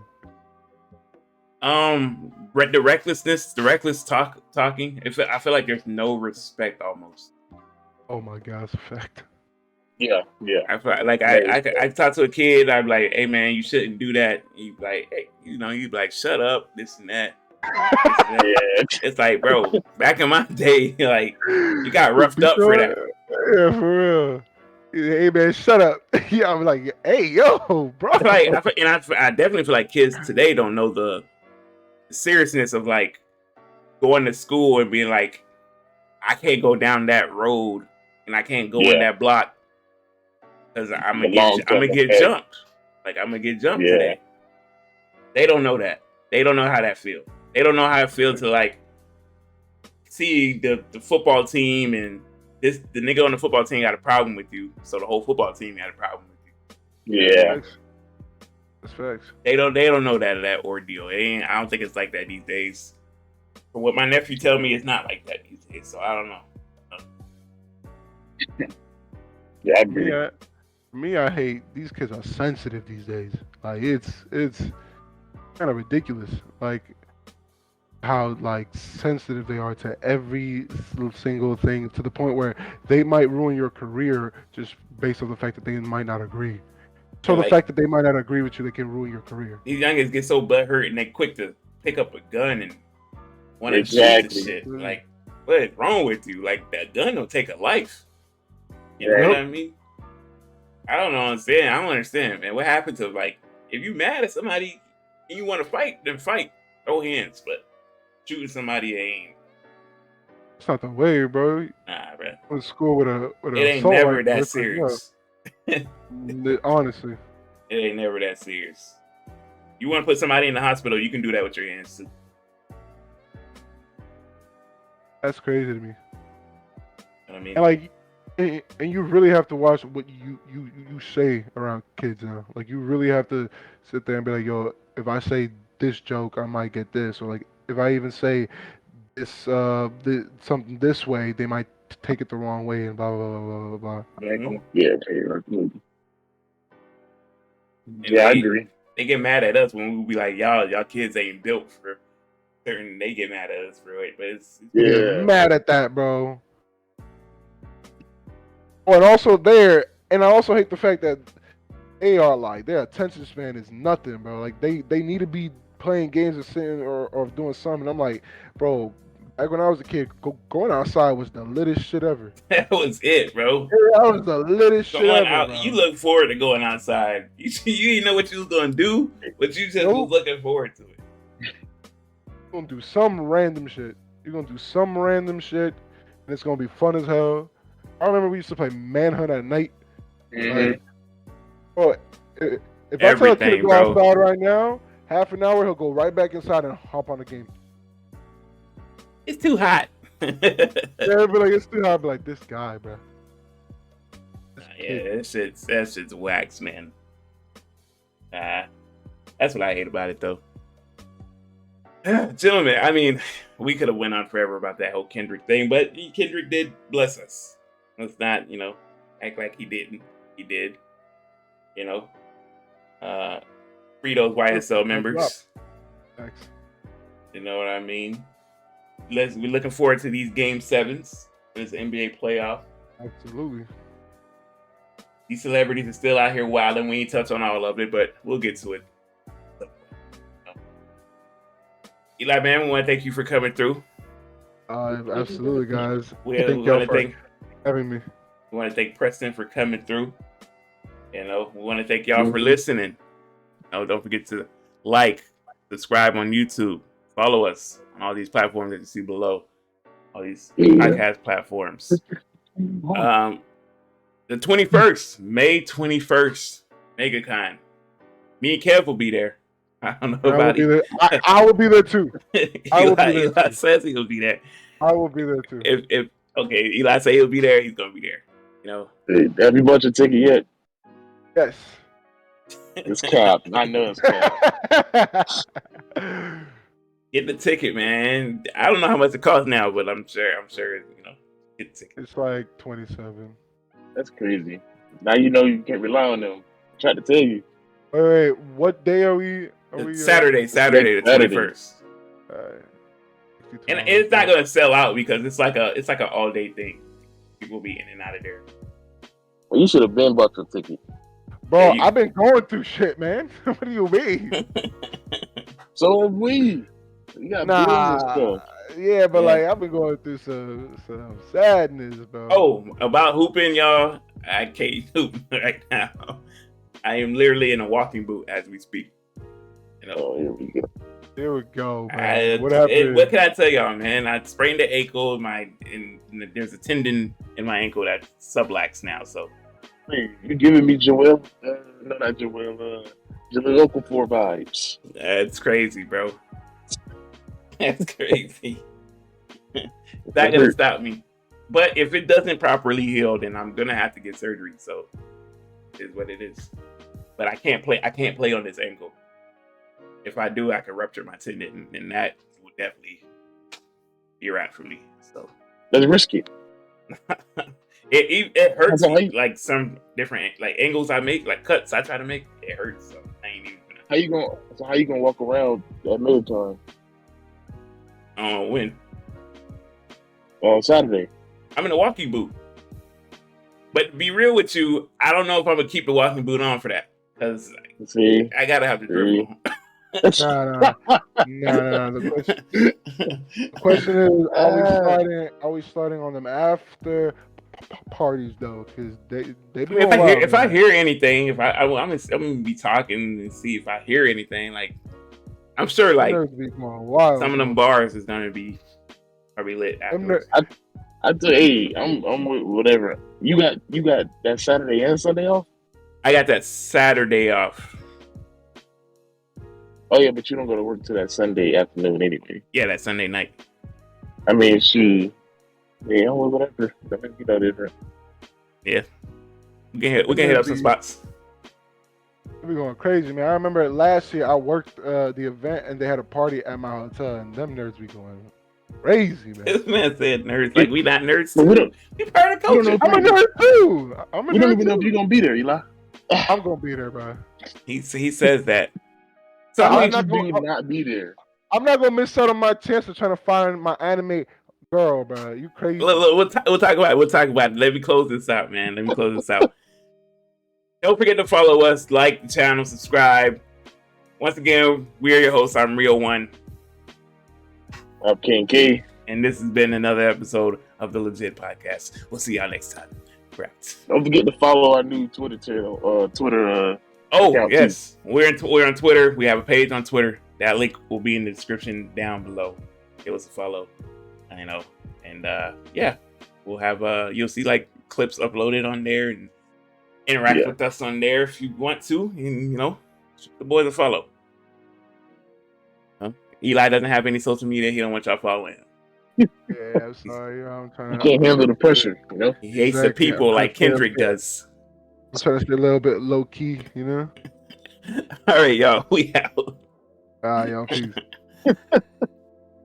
The recklessness, the reckless talking. I feel like there's no respect almost. Oh my God, it's a fact. Yeah. I feel like I talk to a kid. I'm like, hey man, you shouldn't do that. You like, hey, you be like, shut up, this and that. Yeah. It's like, bro, back in my day, like you got roughed up for that. Yeah, for real. Hey man, shut up. Yeah, I'm like, hey yo, bro. I definitely feel like kids today don't know the seriousness of like going to school and being like, I can't go down that road and I can't go in that block because I'm gonna get jumped. Like I'm gonna get jumped today. They don't know that. They don't know how that feels. They don't know how it feels to like see the football team and the nigga on the football team got a problem with you, so the whole football team had a problem with you. Yeah. That's facts. They don't know that ordeal. I don't think it's like that these days. From what my nephew tell me, it's not like that these days. So I don't know. Yeah, I agree. Yeah. For me, I hate these kids are sensitive these days. Like it's kind of ridiculous. Like how like sensitive they are to every single thing to the point where they might ruin your career just based on the fact that they might not agree. So Yeah, the like fact that they might not agree with you, they can ruin your career. these youngins get so butthurt and they quick to pick up a gun and want to shoot the Exactly. shit. Like, what is wrong with you? Like, that gun don't take a life. You know Right. what I mean? I don't understand. I don't understand, man. What happened to, like, if you mad at somebody and you want to fight, then fight. Throw hands. But shooting somebody ain't. It's not the way, bro. Nah, bro. Went to school with It an ain't assault never rifle. that It's like, serious. honestly, It ain't never that serious. You want to put somebody in the hospital, you can do that with your hands too. that's crazy to me. You know what I mean? And like, and you really have to watch what you say around kids now. Like, you really have to sit there and be like, yo, if I say this joke, I might get this, or like, if I even say something this way, they might take it the wrong way, and blah blah blah blah blah blah. Mhm. Yeah, And yeah, I agree. They get mad at us when we be like, y'all kids ain't built for certain. They get mad at us for it, but it's They get Yeah. mad at that, bro. Oh, and also there, and I also hate the fact that they are like their attention span is nothing, bro. Like they need to be playing games or sitting or doing something. I'm like, bro, back when I was a kid, going outside was the littest shit ever. that was it, bro. Yeah, that was the littest shit Going ever, out, bro. you look forward to going outside. You didn't know what you was gonna do, but you just Nope. was looking forward to it. You're gonna do some random shit. You're gonna do some random shit, and it's gonna be fun as hell. I remember we used to play Manhunt at night. Mhm. Like, oh, if I tell a kid to Everything, go bro. outside right now, half an hour he'll go right back inside and hop on the game. It's too hot. Yeah, I'll be like, it's too hot. I'll be like, this guy, bro. Yeah, that shit's wax, man. That's what I hate about it, though. Gentlemen, I mean, we could have went on forever about that whole Kendrick thing, but Kendrick did bless us. Let's not, act like he didn't. He did. Free those YSL members. Thanks. You know what I mean? We're looking forward to these Game 7s. This NBA playoff. Absolutely. These celebrities are still out here wilding. We ain't touch on all of it, but we'll get to it. Eli, man, we want to thank you for coming through. Absolutely, guys. We Thank want y'all to for thank having me. We want to thank Preston for coming through. We want to thank y'all for listening. Don't forget to like, subscribe on YouTube, follow us on all these platforms that you see below, all these podcast platforms. The 21st, May 21st, MegaCon. Me and Kev will be there. I don't know about it. I will be there too. Eli says he'll be there. I will be there too. If Eli say he'll be there, he's gonna be there. Hey, have you bought your ticket yet? Yes. It's cap. I know it's cap. Get the ticket, man. I don't know how much it costs now, but I'm sure, get the ticket. It's like 27. That's crazy. Now you know you can't rely on them. I tried to tell you. Wait, what day are we? Saturday, the 21st. And it's not gonna sell out because it's like an all day thing. People be in and out of there. Well, you should have been bought your ticket. Bro, I've been going through shit, man. What do you mean? So have we. You got bills and stuff. Yeah, but like I've been going through some sadness, bro. Oh, about hooping, y'all. I can't hoop right now. I am literally in a walking boot as we speak. Oh, here we go. Here we go, man. What happened? What can I tell y'all, man? I sprained the ankle. There's a tendon in my ankle that's subluxed now. So Hey, you're giving me Joel. No, not Joel. Joel Okafor vibes. That's crazy, bro. That's crazy. It's not gonna stop me. But if it doesn't properly heal, then I'm gonna have to get surgery. So is what it is. But I can't play. I can't play on this ankle. If I do, I could rupture my tendon, and that would definitely be a wrap for me. So That's risky. It hurts So how me. you, Like some different like angles I make, like cuts I try to make, it hurts. So I ain't even gonna. how you gonna walk around at middle time I don't know when. on Saturday? I'm in a walking boot. But to be real with you, I don't know if I'm gonna keep the walking boot on for that because See, I gotta have the see. dribble. Nah. The question is, are we starting on them after parties though? Because they I be mean, going wild, if I man. hear anything, I'm gonna be talking and see if I hear anything. Like I'm sure, Them like nerds be going wild. some of them Though. bars is gonna be probably lit Them ner- afterwards. I tell hey, I'm with whatever. You got that Saturday and Sunday off? I got that Saturday off. Oh yeah, but you don't go to work till that Sunday afternoon anyway. Yeah, that Sunday night. I mean, yeah, well, whatever. That makes you know different. Yeah, we can hit up some spots. They be going crazy, man. I remember last year I worked the event and they had a party at my hotel, and them nerds be going crazy, man. This man said nerds. Like we not nerds But too. We part of the we don't know culture. I'm a nerd too. We don't even know if you're gonna be there, Eli. I'm gonna be there, bro. He says that. So How I would mean, you not be there? I'm not gonna miss out on my chance of trying to find my anime girl, bro. You crazy? look, we'll talk about it. We'll talk about it. Let me close this out, man. Let me close this out. Don't forget to follow us, like the channel, subscribe. Once again, we are your hosts. I'm Real One, I'm King K. and this has been another episode of the LeJit Podcast. We'll see y'all next time. We're out. Don't forget to follow our new Twitter channel. Twitter. Oh account, yes, we're on Twitter. We have a page on Twitter. That link will be in the description down below. Give us a follow. I know, and yeah, we'll have you'll see like clips uploaded on there and interact with us on there if you want to, and shoot the boys a follow. Huh? Eli doesn't have any social media. He don't want y'all following him. Yeah, I'm sorry. I'm trying You to. can't handle the pressure, you know. He hates the Exactly. people like Kendrick does. I'm trying to stay a little bit low key, you know. All right, y'all. We out. Y'all, peace.